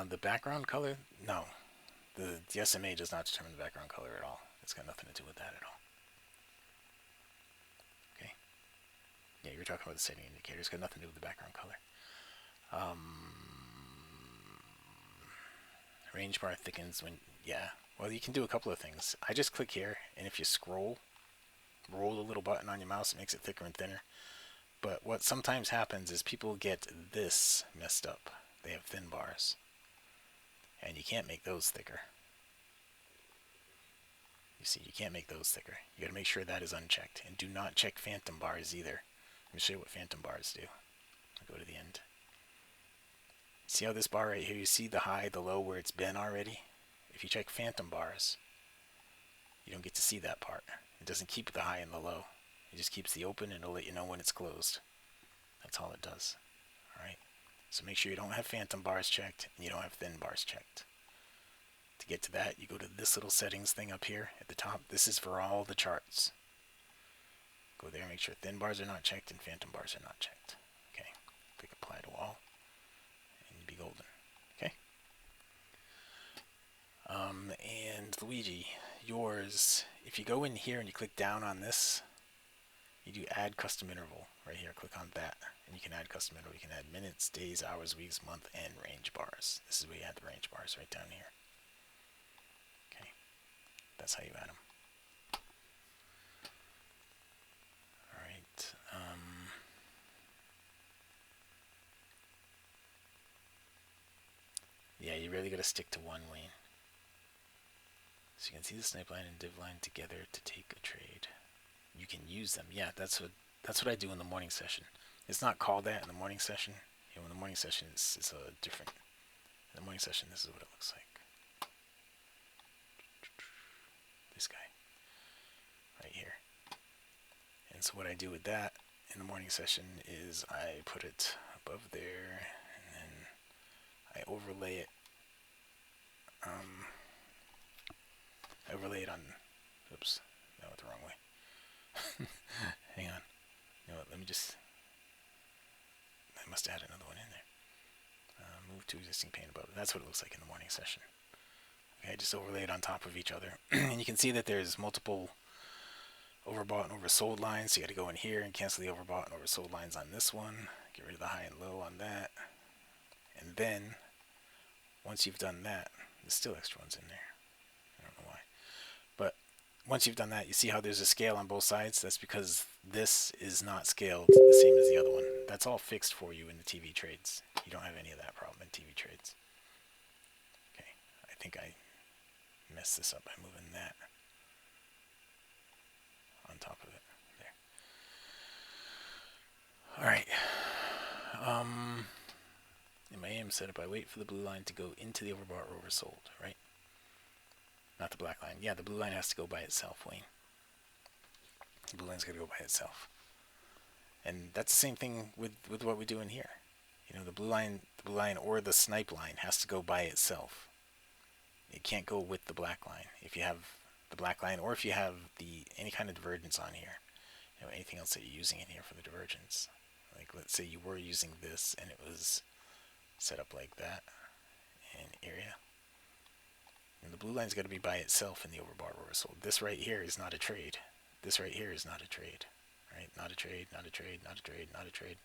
The background color? No. The SMA does not determine the background color at all. It's got nothing to do with that at all. Okay? Yeah, you're talking about the setting indicator. It's got nothing to do with the background color. Range bar thickens when... Yeah. Well, you can do a couple of things. I just click here, and if you roll the little button on your mouse, it makes it thicker and thinner. But what sometimes happens is people get this messed up. They have thin bars, and you can't make those thicker. You see, you can't make those thicker. You got to make sure that is unchecked, and do not check phantom bars either. Let me show you what phantom bars do. I'll go to the end. See how this bar right here, you see the high, the low, where it's been already? If you check phantom bars, you don't get to see that part. It doesn't keep the high and the low. It just keeps the open, and it'll let you know when it's closed. That's all it does. Alright? So make sure you don't have phantom bars checked, and you don't have thin bars checked. To get to that, you go to this little settings thing up here at the top. This is for all the charts. Go there, make sure thin bars are not checked and phantom bars are not checked. Okay? Click apply to all, and you'll be golden. Okay? And Luigi, yours, if you go in here and you click down on this, you do add custom interval right here. Click on that, and you can add custom interval. You can add minutes, days, hours, weeks, month, and range bars. This is where you add the range bars right down here. Okay, that's how you add them. All right. Yeah, you really got to stick to one lane. So you can see the snipe line and div line together to take a trade. you can use them. Yeah, that's what I do in the morning session. It's not called that in the morning session. You know, in the morning session, it's a different. In the morning session, this is what it looks like. This guy right here. And so what I do with that in the morning session is I put it above there, and then I overlay it. I overlay it on. Oops, that went the wrong way. Hang on. You know what? Let me just. I must have had another one in there. Move to existing pane above. That's what it looks like in the morning session. Okay, I just overlay it on top of each other, and you can see that there's multiple overbought and oversold lines. So you got to go in here and cancel the overbought and oversold lines on this one. Get rid of the high and low on that, and then once you've done that, there's still extra ones in there. I don't know why, but once you've done that, you see how there's a scale on both sides. That's because this is not scaled the same as the other one. That's all fixed for you in the TV trades. You don't have any of that problem in TV trades. Okay, I think I messed this up by moving that on top of it. There. All right. In my aim setup, I wait for the blue line to go into the overbought or oversold, right? Not the black line. Yeah, the blue line has to go by itself, Wayne. The blue line's got to go by itself. And that's the same thing with what we do in here. You know, the blue line or the snipe line has to go by itself. It can't go with the black line. If you have the black line, or if you have any kind of divergence on here, you know, anything else that you're using in here for the divergence. Like, let's say you were using this and it was set up like that in area. And the blue line's got to be by itself in the overbought or oversold. This right here is not a trade. This right here is not a trade. Right? Not a trade, not a trade, not a trade, not a trade.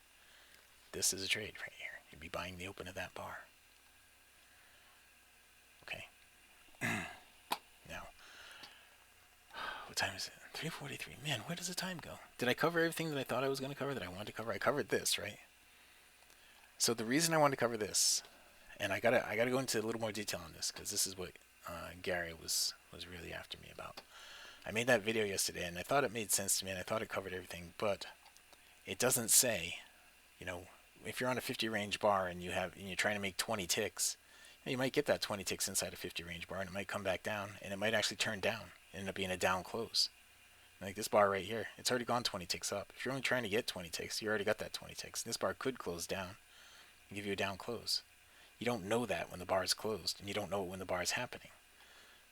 This is a trade right here. You'd be buying the open of that bar. Okay. Now, what time is it? 3:43. Man, where does the time go? Did I cover everything that I thought I was going to cover, that I wanted to cover? I covered this, right? So the reason I wanted to cover this, and I gotta go into a little more detail on this, because this is what Gary was really after me about. I made that video yesterday, and I thought it made sense to me, and I thought it covered everything, but it doesn't say, you know, if you're on a 50 range bar and you're trying to make 20 ticks, you might get that 20 ticks inside a 50 range bar, and it might come back down, and it might actually turn down and end up being a down close. Like this bar right here, it's already gone 20 ticks up. If you're only trying to get 20 ticks, you already got that 20 ticks. This bar could close down and give you a down close. You don't know that when the bar is closed, and you don't know it when the bar is happening.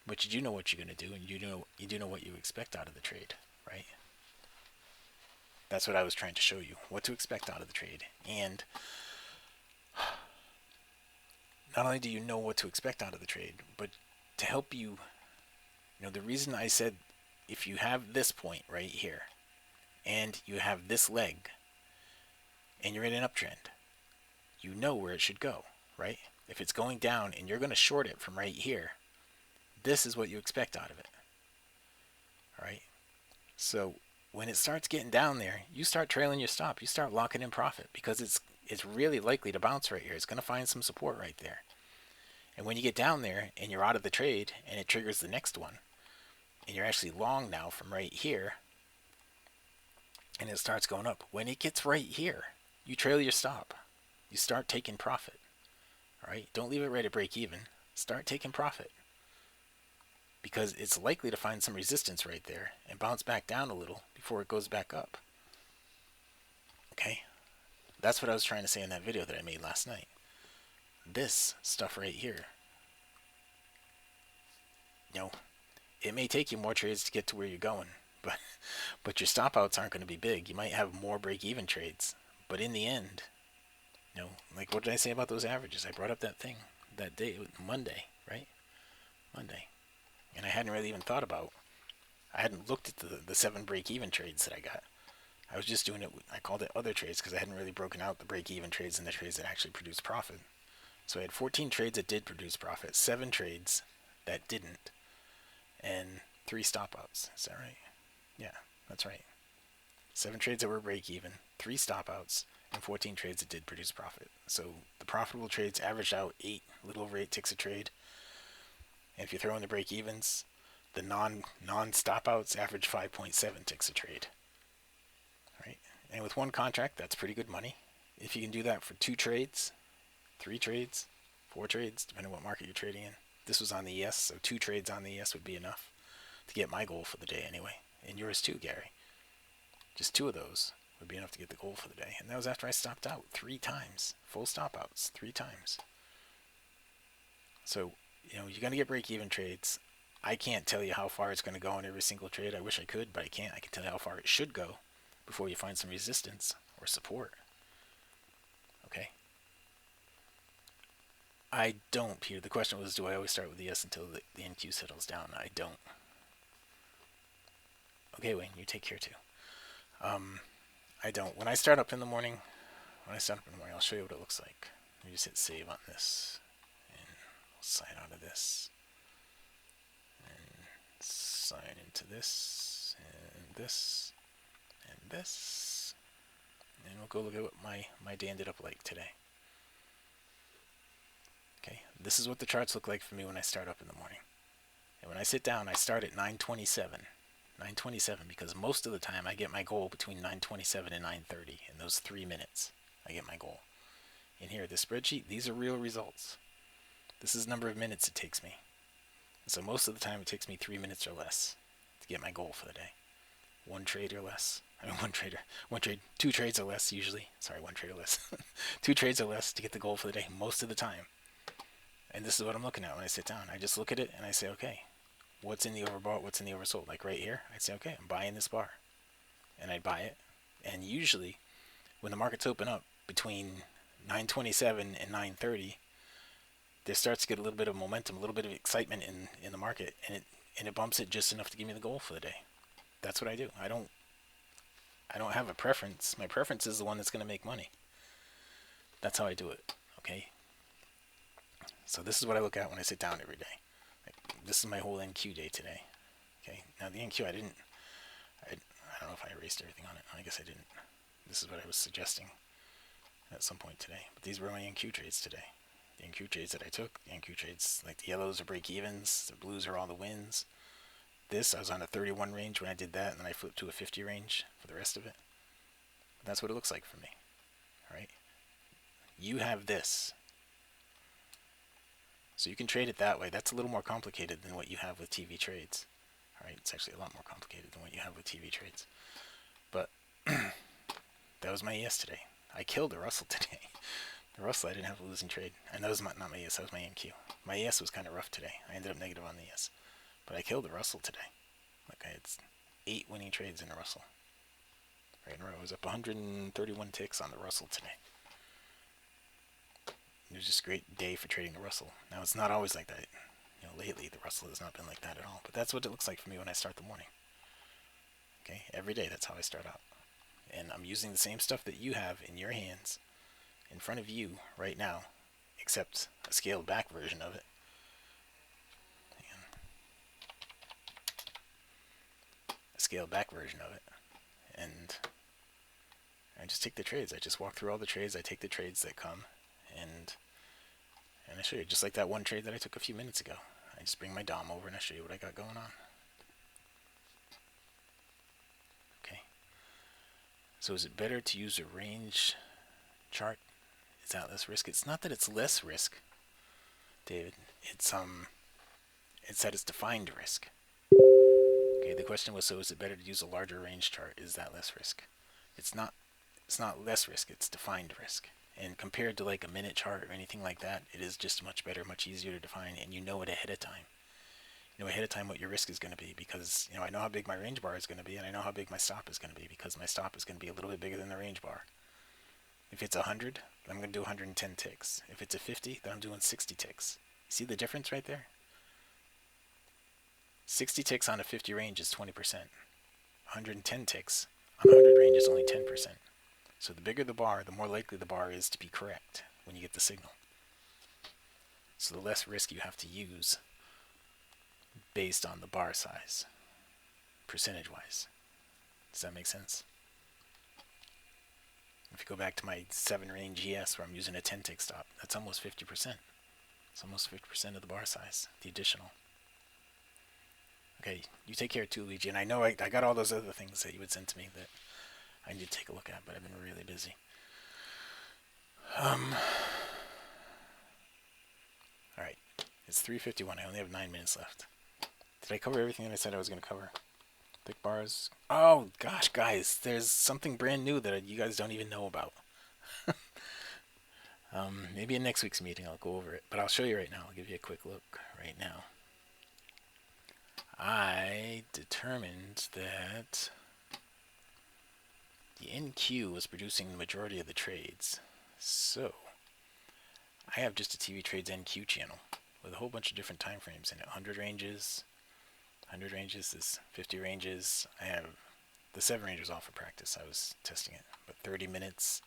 But you do know what you're going to do, and you do know what you expect out of the trade, right? That's what I was trying to show you, what to expect out of the trade. And not only do you know what to expect out of the trade, but to help you, you know, the reason I said if you have this point right here, and you have this leg, and you're in an uptrend, you know where it should go, right? If it's going down and you're going to short it from right here, this is what you expect out of it. All right? So when it starts getting down there, you start trailing your stop. You start locking in profit, because it's really likely to bounce right here. It's going to find some support right there. And when you get down there and you're out of the trade and it triggers the next one, and you're actually long now from right here, and it starts going up, when it gets right here, you trail your stop. You start taking profit. All right? Don't leave it right at break even. Start taking profit, because it's likely to find some resistance right there and bounce back down a little before it goes back up. Okay? That's what I was trying to say in that video that I made last night. This stuff right here, you know, it may take you more trades to get to where you're going, but your stop outs aren't going to be big. You might have more break-even trades, but in the end, you know, like what did I say about those averages? I brought up that thing that day, Monday, right? Monday. And I hadn't really even thought about, I hadn't looked at the 7 break-even trades that I got. I was just doing it, I called it other trades, because I hadn't really broken out the break-even trades and the trades that actually produced profit. So I had 14 trades that did produce profit, 7 trades that didn't, and 3 stop-outs. Is that right? Yeah, that's right. 7 trades that were break-even, 3 stop-outs, and 14 trades that did produce profit. So the profitable trades averaged out a little over 8 ticks a trade. And if you throw in the break-evens, the non stop outs average 5.7 ticks a trade, right? And with one contract, that's pretty good money. If you can do that for 2 trades, 3 trades, 4 trades, depending on what market you're trading in. This was on the ES, so 2 trades on the ES would be enough to get my goal for the day anyway. And yours too, Gary. Just 2 of those would be enough to get the goal for the day. And that was after I stopped out 3 times. Full stop outs 3 times. So, you're going to get break-even trades. I can't tell you how far it's going to go in every single trade. I wish I could, but I can't. I can tell you how far it should go before you find some resistance or support. Okay? I don't, Peter. The question was, do I always start with the S until the NQ settles down? I don't. Okay, Wayne, you take care too. I don't. When I start up in the morning, I'll show you what it looks like. Let me just hit save on this. And we'll sign out of this. And sign into this. And this. And this. And we'll go look at what my day ended up like today. Okay, this is what the charts look like for me when I start up in the morning. And when I sit down, I start at 9:27. 9:27 because most of the time I get my goal between 9:27 and 9:30. In those 3 minutes, I get my goal. And here, this spreadsheet, these are real results. This is the number of minutes it takes me. And so most of the time it takes me 3 minutes or less to get my goal for the day. 1 trade or less. 2 trades or less usually. Sorry, 1 trade or less. 2 trades or less to get the goal for the day most of the time. And this is what I'm looking at when I sit down. I just look at it and I say, okay, what's in the overbought, what's in the oversold? Like right here, I'd say, okay, I'm buying this bar. And I'd buy it. And usually, when the markets open up between 9:27 and 9:30, there starts to get a little bit of momentum, a little bit of excitement in the market, and it bumps it just enough to give me the goal for the day. That's what I do. I don't have a preference. My preference is the one that's going to make money. That's how I do it. Okay. So this is what I look at when I sit down every day. This is my whole NQ day today. Okay. Now the NQ, I don't know if I erased everything on it. I guess I didn't. This is what I was suggesting at some point today. But these were my NQ trades today. The NQ trades that I took. The NQ trades, like the yellows are break evens. The blues are all the wins. This, I was on a 31 range when I did that, and then I flipped to a 50 range for the rest of it. But that's what it looks like for me. All right. You have this. So you can trade it that way. That's a little more complicated than what you have with TV trades. All right, it's actually a lot more complicated than what you have with TV trades. But that was my ES today. I killed the Russell today. The Russell, I didn't have a losing trade. And that was not my ES, that was my NQ. My ES was kind of rough today. I ended up negative on the ES. But I killed the Russell today. Like I had 8 winning trades in the Russell. Right in a row. I was up 131 ticks on the Russell today. It was just a great day for trading the Russell. Now, it's not always like that. Lately, the Russell has not been like that at all. But that's what it looks like for me when I start the morning. Okay? Every day, that's how I start out. And I'm using the same stuff that you have in your hands, in front of you right now, except a scaled back version of it. A scaled back version of it. And I just take the trades. I just walk through all the trades. I take the trades that come. And I show you, just like that one trade that I took a few minutes ago. I just bring my DOM over and I show you what I got going on. Okay. So is it better to use a range chart? Is that less risk? It's not that it's less risk, David. It's that it's defined risk. Okay, the question was, so is it better to use a larger range chart? Is that less risk? It's not less risk, it's defined risk. And compared to like a minute chart or anything like that, it is just much better, much easier to define, and you know it ahead of time. You know ahead of time what your risk is going to be because, I know how big my range bar is going to be, and I know how big my stop is going to be because my stop is going to be a little bit bigger than the range bar. If it's 100, I'm going to do 110 ticks. If it's a 50, then I'm doing 60 ticks. See the difference right there? 60 ticks on a 50 range is 20%. 110 ticks on a 100 range is only 10%. So the bigger the bar, the more likely the bar is to be correct when you get the signal. So the less risk you have to use based on the bar size, percentage-wise. Does that make sense? If you go back to my 7 range ES where I'm using a 10 tick stop, that's almost 50%. It's almost 50% of the bar size, the additional. Okay, you take care too, Luigi. And I know I got all those other things that you would send to me that I need to take a look at, but I've been really busy. Um, all right, it's 3:51. I only have 9 minutes left. Did I cover everything that I said I was going to cover? Thick bars. Oh gosh, guys, there's something brand new that you guys don't even know about. Maybe in next week's meeting I'll go over it, but I'll show you right now. I'll give you a quick look right now. I determined that the NQ was producing the majority of the trades. So I have just a TV Trades NQ channel with a whole bunch of different time frames in it. 100 ranges, this 50 ranges. I have the 7 ranges off for practice. I was testing it, but 30 minutes.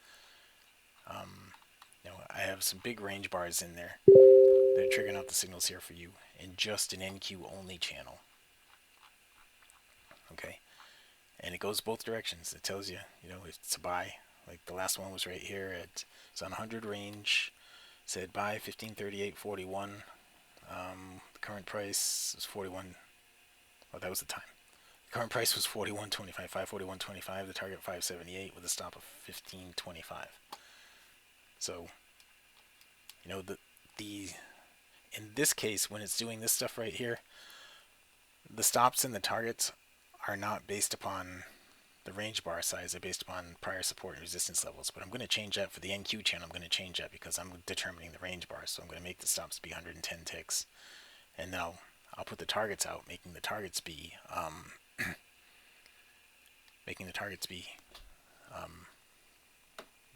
I have some big range bars in there. They're triggering out the signals here for you in just an NQ only channel. Okay, and it goes both directions. It tells you, it's a buy. Like the last one was right here. It's on 100 range. It said buy 1538.41. The current price is 41. Oh, that was the time. The current price was 41.25, 541.25. The target 578 with a stop of 15.25. So, the in this case, when it's doing this stuff right here, the stops and the targets are not based upon the range bar size. They're based upon prior support and resistance levels. But I'm going to change that for the NQ channel. I'm going to change that because I'm determining the range bar. So I'm going to make the stops be 110 ticks, and then I'll put the targets out, making the targets be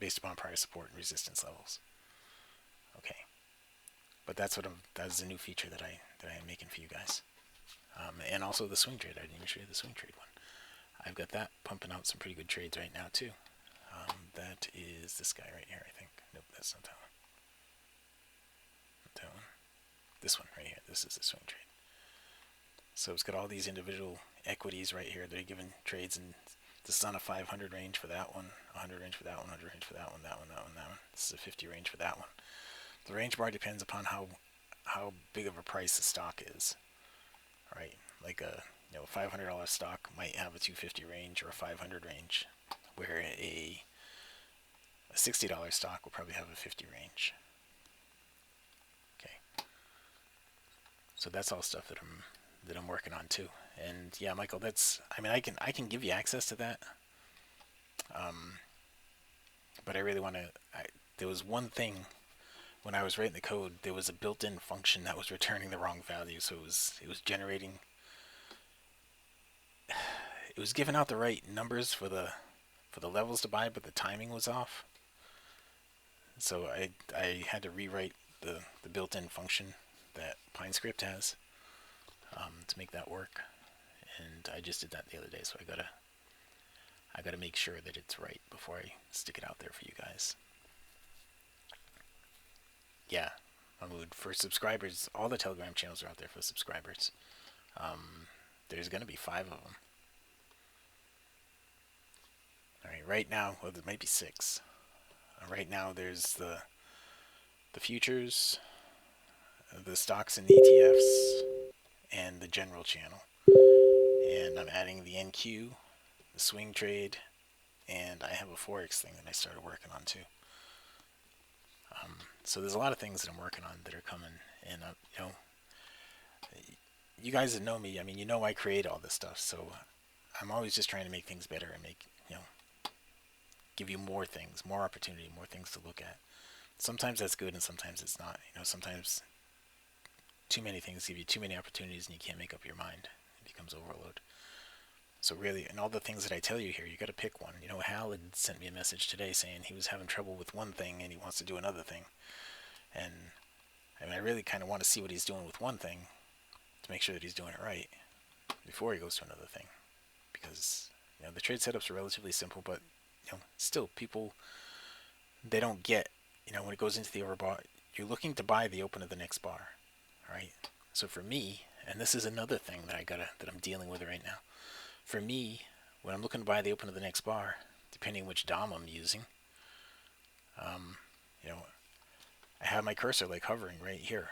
based upon prior support and resistance levels. Okay, but that's a new feature that I'm making for you guys. And also the swing trade. I didn't even show you the swing trade one. I've got that pumping out some pretty good trades right now too. That is this guy right here, I think. Nope, that's not that one. Not that one. This one right here. This is the swing trade. So it's got all these individual equities right here that are giving trades, and this is on a 500 range for that one, 100 range for that one, 100 range for that one, that one, that one, that one. This is a 50 range for that one. The range bar depends upon how big of a price the stock is. Right, like a $500 stock might have a 250 range or a 500 range, where a $60 stock will probably have a 50 range. Okay, so that's all stuff that I'm working on too. And yeah, Michael, I can give you access to that, but I really want to. There was one thing when I was writing the code. There was a built-in function that was returning the wrong value, so it was generating. It was giving out the right numbers for the levels to buy, but the timing was off. So I had to rewrite the built-in function that PineScript has to make that work, and I just did that the other day. So I gotta make sure that it's right before I stick it out there for you guys. Yeah, Mahmood, for subscribers, all the Telegram channels are out there for subscribers. There's gonna be 5 of them. All right, right now, well, there might be 6. Right now, there's the futures, the stocks and ETFs, and the general channel. And I'm adding the NQ, the swing trade, and I have a Forex thing that I started working on too. So there's a lot of things that I'm working on that are coming, and you guys that know me, I create all this stuff, so I'm always just trying to make things better and give you more things, more opportunity, more things to look at. Sometimes that's good, and sometimes it's not. Sometimes too many things give you too many opportunities, and you can't make up your mind. It becomes overload. So really, and all the things that I tell you here, you got to pick one. Hal had sent me a message today saying he was having trouble with one thing and he wants to do another thing. And I really kind of want to see what he's doing with one thing to make sure that he's doing it right before he goes to another thing. Because the trade setups are relatively simple, but still people, they don't get, when it goes into the overbought, you're looking to buy the open of the next bar, right? So for me, and this is another thing that I'm dealing with right now. For me, when I'm looking to buy the open of the next bar, depending on which DOM I'm using, I have my cursor like hovering right here.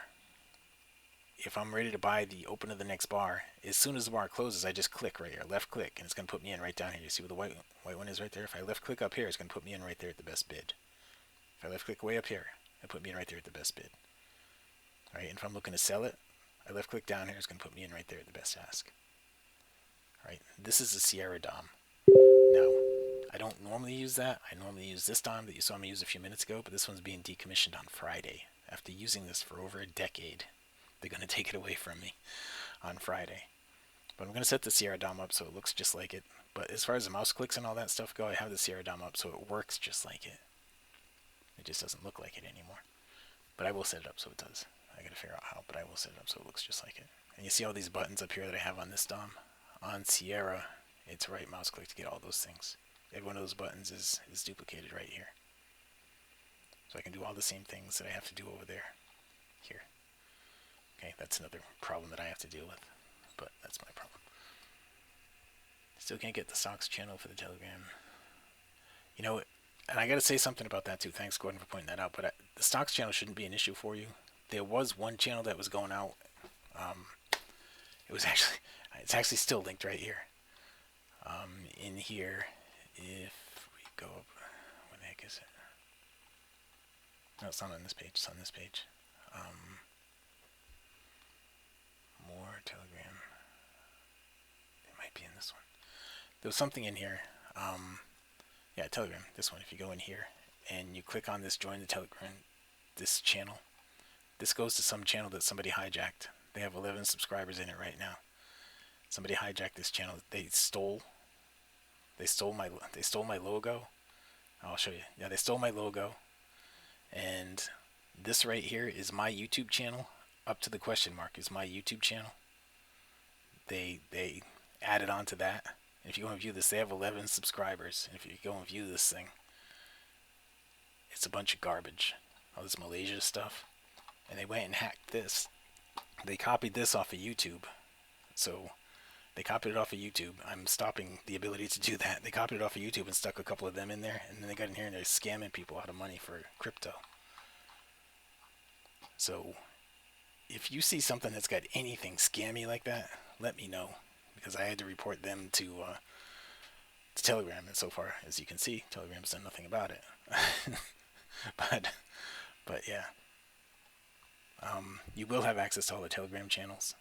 if I'm ready to buy the open of the next bar, as soon as the bar closes, I just click right here, left click, and it's going to put me in right down here. You see where the white one is right there? If I left click up here, it's going to put me in right there at the best bid. If I left click way up here, it put me in right there at the best bid. All right, and if I'm looking to sell it, I left click down here, it's going to put me in right there at the best ask. All right, this is a Sierra Dom. Now, I don't normally use that. I normally use this Dom that you saw me use a few minutes ago, but this one's being decommissioned on Friday. After using this for over a decade, they're going to take it away from me on Friday. But I'm going to set the Sierra Dom up so it looks just like it. But as far as the mouse clicks and all that stuff go, I have the Sierra Dom up so it works just like it. It just doesn't look like it anymore. But I will set it up so it does. I got to figure out how, but I will set it up so it looks just like it. And you see all these buttons up here that I have on this Dom? On Sierra, it's right mouse click to get all those things. Every one of those buttons is duplicated right here. So I can do all the same things that I have to do over there. Here. Okay, that's another problem that I have to deal with. But that's my problem. Still can't get the stocks channel for the Telegram. You know, and I got to say something about that too. Thanks, Gordon, for pointing that out. But the stocks channel shouldn't be an issue for you. There was one channel that was going out. It's actually still linked right here. In here, if we go up, what the heck is it? No, it's not on this page. It's on this page. More Telegram. It might be in this one. There was something in here. Yeah, Telegram. This one. If you go in here and you click on this, join the Telegram, this channel. This goes to some channel that somebody hijacked. They have 11 subscribers in it right now. Somebody hijacked this channel. They stole my logo. I'll show you. Yeah, they stole my logo. And this right here is my YouTube channel. Up to the question mark is my YouTube channel. They added on to that. If you go and view this, they have 11 subscribers. If you go and view this thing, it's a bunch of garbage. All this Malaysia stuff. And they went and hacked this. They copied this off of YouTube. So they copied it off of YouTube. I'm stopping the ability to do that. They copied it off of YouTube and stuck a couple of them in there. And then they got in here and they're scamming people out of money for crypto. So if you see something that's got anything scammy like that, let me know. Because I had to report them to Telegram. And so far, as you can see, Telegram's done nothing about it. but yeah. You will have access to all the Telegram channels.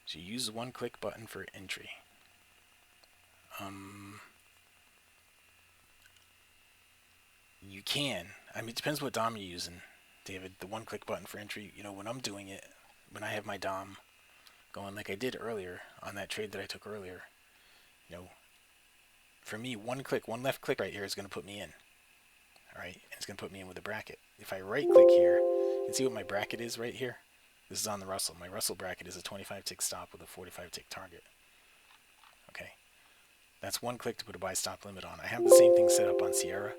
So you use the one-click button for entry. You can. I mean, it depends what DOM you're using, David. The one-click button for entry, you know, when I'm doing it, when I have my DOM going like I did earlier on that trade that I took earlier, you know, for me, one left click right here is going to put me in. All right, and it's going to put me in with a bracket. If I right-click here, you can see what my bracket is right here. This is on the Russell. My Russell bracket is a 25-tick stop with a 45-tick target. Okay, that's one click to put a buy stop limit on. I have the same thing set up on Sierra.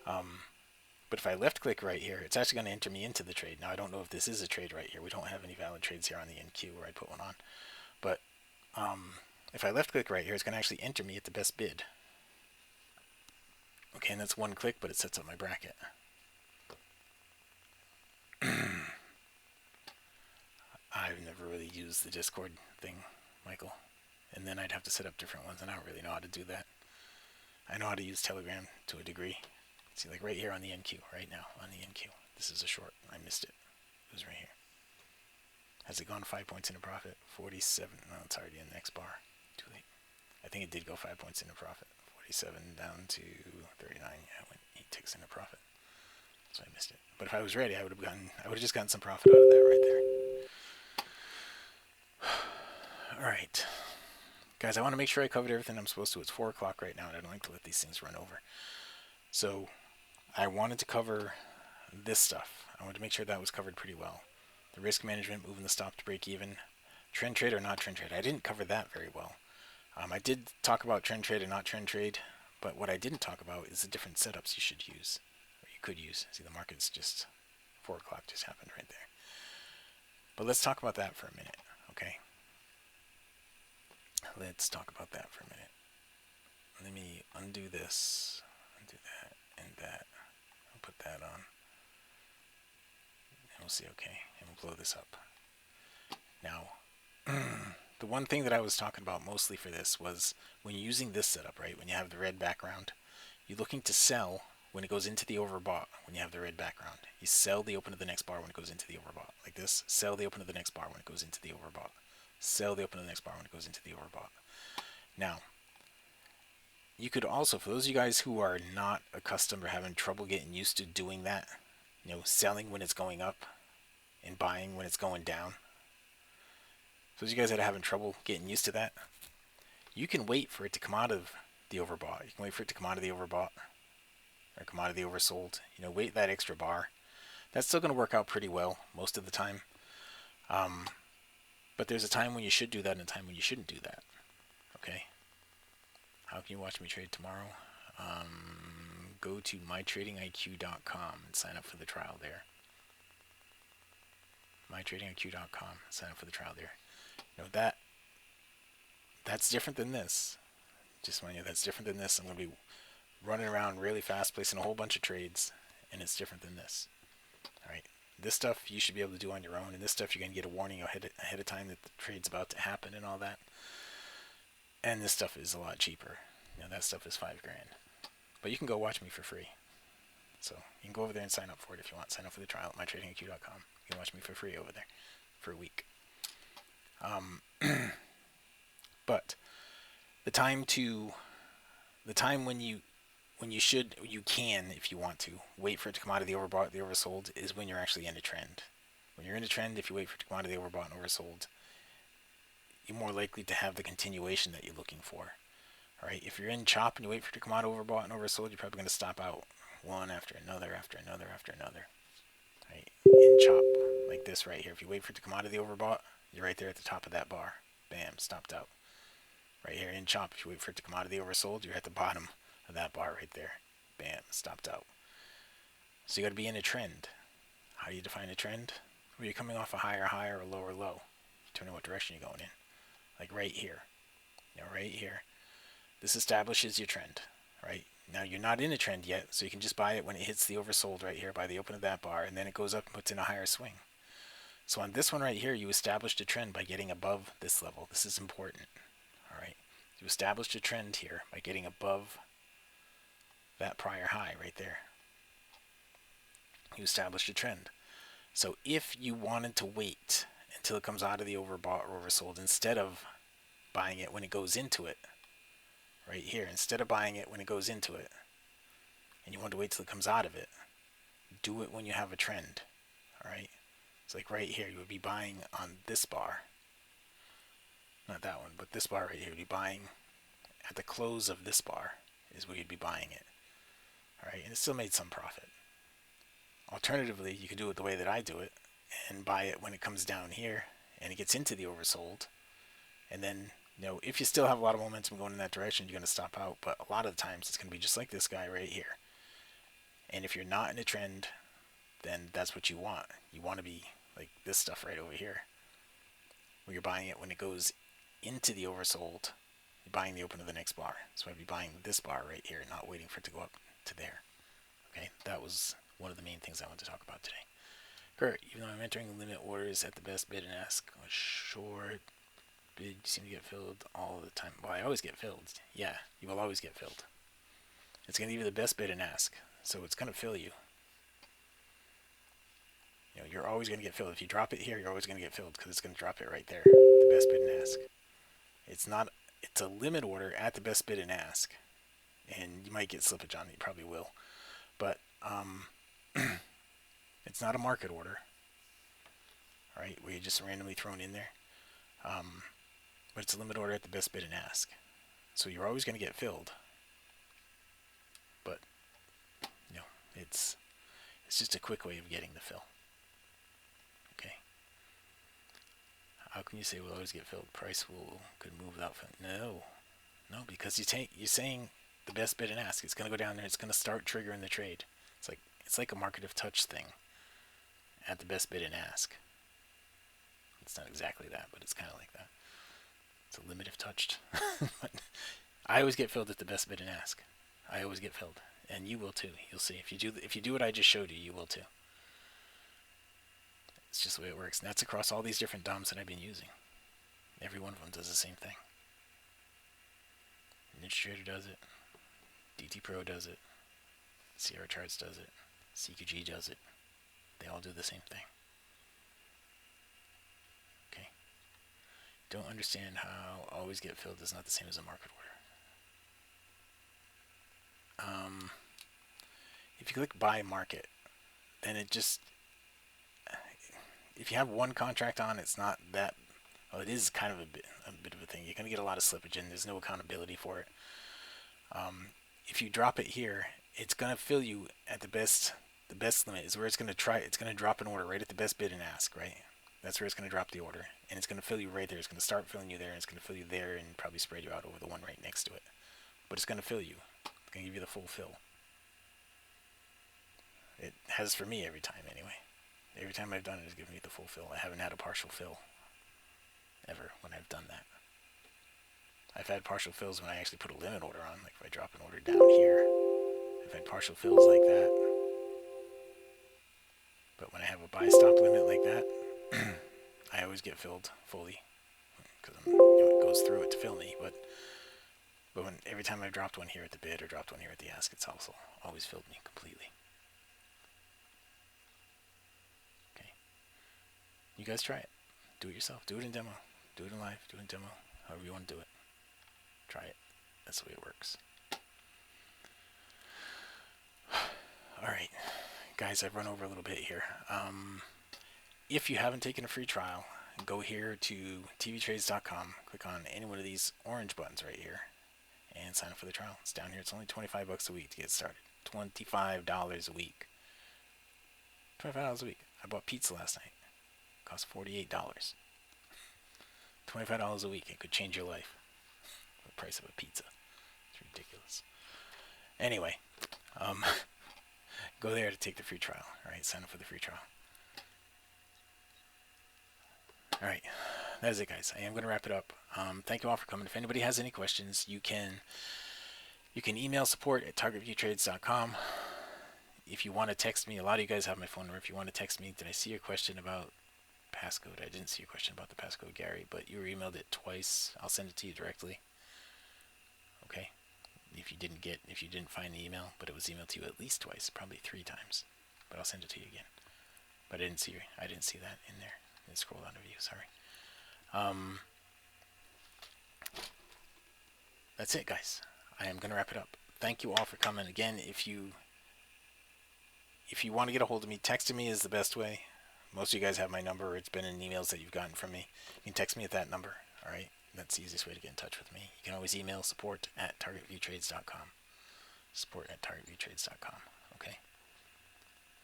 But if I left-click right here, it's actually going to enter me into the trade. Now, I don't know if this is a trade right here. We don't have any valid trades here on the NQ where I put one on. But if I left-click right here, it's going to actually enter me at the best bid. Okay, and that's one click, but it sets up my bracket. I've never really used the Discord thing, Michael. And then I'd have to set up different ones, and I don't really know how to do that. I know how to use Telegram to a degree. See, like right here on the NQ, right now on the NQ. This is a short. I missed it. It was right here. Has it gone 5 points into profit? 47. No, it's already in the next bar. Too late. I think it did go 5 points into profit. 47 down to 39. Yeah, it went 8 ticks into profit. So I missed it. But if I was ready, I would have just gotten some profit out of that right there. All right. Guys, I want to make sure I covered everything I'm supposed to. It's 4 o'clock right now, and I don't like to let these things run over. So I wanted to cover this stuff. I wanted to make sure that was covered pretty well. The risk management, moving the stop to break even. Trend trade or not trend trade. I didn't cover that very well. I did talk about trend trade and not trend trade, but what I didn't talk about is the different setups you should use, or you could use. See, the market's just 4 o'clock just happened right there. But let's talk about that for a minute, okay? Let's talk about that for a minute. Let me undo this, undo that, and that. I'll put that on. And we'll see, okay, and we'll blow this up. Now, the one thing that I was talking about mostly for this was when you're using this setup, right? When you have the red background, you're looking to sell when it goes into the overbought when you have the red background. You sell the open to the next bar when it goes into the overbought. Like this, sell the open to the next bar when it goes into the overbought. Sell the open to the next bar when it goes into the overbought. Now, you could also, for those of you guys who are not accustomed or having trouble getting used to doing that, selling when it's going up and buying when it's going down. So those of you guys that are having trouble getting used to that, you can wait for it to come out of the overbought. You can wait for it to come out of the overbought or come out of the oversold. Wait that extra bar. That's still going to work out pretty well most of the time. But there's a time when you should do that and a time when you shouldn't do that. Okay? How can you watch me trade tomorrow? Go to mytradingiq.com and sign up for the trial there. mytradingiq.com, sign up for the trial there. That's different than this. Just want you, that's different than this. I'm going to be running around really fast, placing a whole bunch of trades, and it's different than this. All right, this stuff you should be able to do on your own, and this stuff you're going to get a warning ahead of time that the trade's about to happen and all that. And this stuff is a lot cheaper. That stuff is $5 grand. But you can go watch me for free. So you can go over there and sign up for it if you want. Sign up for the trial at mytradingiq.com. You can watch me for free over there for a week. But the time when you can, if you want to, wait for it to come out of the overbought, the oversold, is when you're actually in a trend. When you're in a trend, if you wait for it to come out of the overbought and oversold, you're more likely to have the continuation that you're looking for. All right, if you're in chop and you wait for it to come out overbought and oversold, you're probably going to stop out one after another, after another, after another. Right, in chop, like this right here. If you wait for it to come out of the overbought, you're right there at the top of that bar. Bam, stopped out. Right here in chop, if you wait for it to come out of the oversold, you're at the bottom of that bar right there. Bam, stopped out. So you got to be in a trend. How do you define a trend? Where you're coming off a higher high or a lower low, determine what direction you're going in. Like right here. Right here. This establishes your trend, right? Now you're not in a trend yet, so you can just buy it when it hits the oversold right here by the open of that bar, and then it goes up and puts in a higher swing. So on this one right here, you established a trend by getting above this level. This is important, all right? You established a trend here by getting above that prior high right there. You established a trend. So if you wanted to wait until it comes out of the overbought or oversold, instead of buying it when it goes into it, right here, instead of buying it when it goes into it, and you want to wait till it comes out of it, do it when you have a trend. All right, it's like right here, you would be buying on this bar, not that one, but this bar right here. You'd be buying at the close of this bar is where you'd be buying it. All right, and it still made some profit. Alternatively, you could do it the way that I do it and buy it when it comes down here and it gets into the oversold, and then if you still have a lot of momentum going in that direction, you're going to stop out. But a lot of the times, it's going to be just like this guy right here. And if you're not in a trend, then that's what you want. You want to be like this stuff right over here, where you're buying it when it goes into the oversold. You're buying the open of the next bar. So I'd be buying this bar right here, not waiting for it to go up to there. Okay, that was one of the main things I wanted to talk about today. Kurt, even though I'm entering limit orders at the best bid and ask, a short bid seem to get filled all the time. Well, I always get filled. Yeah, you will always get filled. It's going to give you the best bid and ask, so it's going to fill you. You're always going to get filled. If you drop it here, you're always going to get filled because it's going to drop it right there. The best bid and ask. It's a limit order at the best bid and ask, and you might get slippage on it. You probably will, but it's not a market order, right? Where you're just randomly thrown in there. But it's a limit order at the best bid and ask. So you're always going to get filled. But, it's just a quick way of getting the fill. Okay. How can you say we'll always get filled? Price could move without fill. No, because you're saying the best bid and ask. It's going to go down there. It's going to start triggering the trade. It's like a market of touch thing at the best bid and ask. It's not exactly that, but it's kind of like that. It's a limit if touched. I always get filled at the best bid and ask. I always get filled, and you will too. You'll see if you do what I just showed you, you will too. That's just the way it works. And that's across all these different DOMs that I've been using. Every one of them does the same thing. Ninja Trader does it. DT Pro does it. Sierra Charts does it. CQG does it. They all do the same thing. Okay. Don't understand how always get filled is not the same as a market order. If you click buy market, then it just, if you have one contract on, it's not that, well, it is kind of a bit of a thing. You're going to get a lot of slippage and there's no accountability for it. If you drop it here, it's going to fill you at the best limit is where it's going to drop an order right at the best bid and ask, right? That's where it's going to drop the order, and it's going to fill you right there. It's going to start filling you there, and it's going to fill you there, and probably spread you out over the one right next to it. But it's going to fill you. It's going to give you the full fill. It has for me every time, anyway. Every time I've done it, it's given me the full fill. I haven't had a partial fill ever when I've done that. I've had partial fills when I actually put a limit order on, like if I drop an order down here. I've had partial fills like that. But when I have a buy stop limit like that, I always get filled fully because it goes through it to fill me. But when every time I've dropped one here at the bid or dropped one here at the ask, it's also always filled me completely. Okay, you guys try it. Do it yourself. Do it in demo. Do it in live. Do it in demo. However you want to do it. Try it. That's the way it works. All right, guys, I've run over a little bit here. If you haven't taken a free trial, go here to tvtrades.com, click on any one of these orange buttons right here, and sign up for the trial. It's down here. It's only $25 a week to get started. $25 a week. $25 a week. I bought pizza last night. It cost $48. $25 a week. It could change your life. The price of a pizza. It's ridiculous. Anyway, go there to take the free trial. All right, sign up for the free trial. All right, that is it, guys. I am going to wrap it up. Thank you all for coming. If anybody has any questions, you can email support@targetviewtrades.com. If you want to text me, a lot of you guys have my phone number. If you want to text me, did I see your question about passcode? I didn't see your question about the passcode, Gary, but you emailed it twice. I'll send it to you directly. Okay. If you didn't find the email, but it was emailed to you at least twice, probably 3 times, but I'll send it to you again. But I didn't see that in there. I didn't scroll down to view. Sorry. That's it, guys. I am gonna wrap it up. Thank you all for coming. Again, if you want to get a hold of me, texting me is the best way. Most of you guys have my number, or it's been in emails that you've gotten from me. You can text me at that number. All right. That's the easiest way to get in touch with me. You can always email support@targetviewtrades.com. Support@targetviewtrades.com. Okay?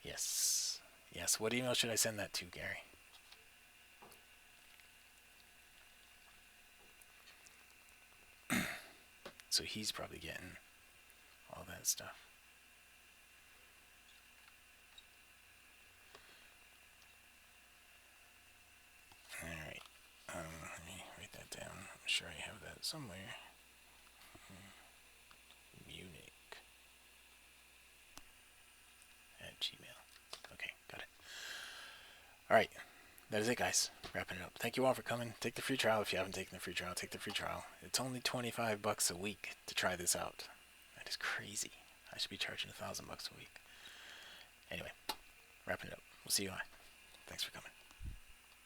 Yes. Yes. What email should I send that to, Gary? So he's probably getting all that stuff. Alright. Let me write that down. I'm sure I have that somewhere. Munich @gmail. Okay, got it. Alright. That is it, guys. Wrapping it up. Thank you all for coming. Take the free trial. If you haven't taken the free trial, take the free trial. It's only $25 a week to try this out. That is crazy. I should be charging $1,000 a week. Anyway, wrapping it up. We'll see you on. Thanks for coming.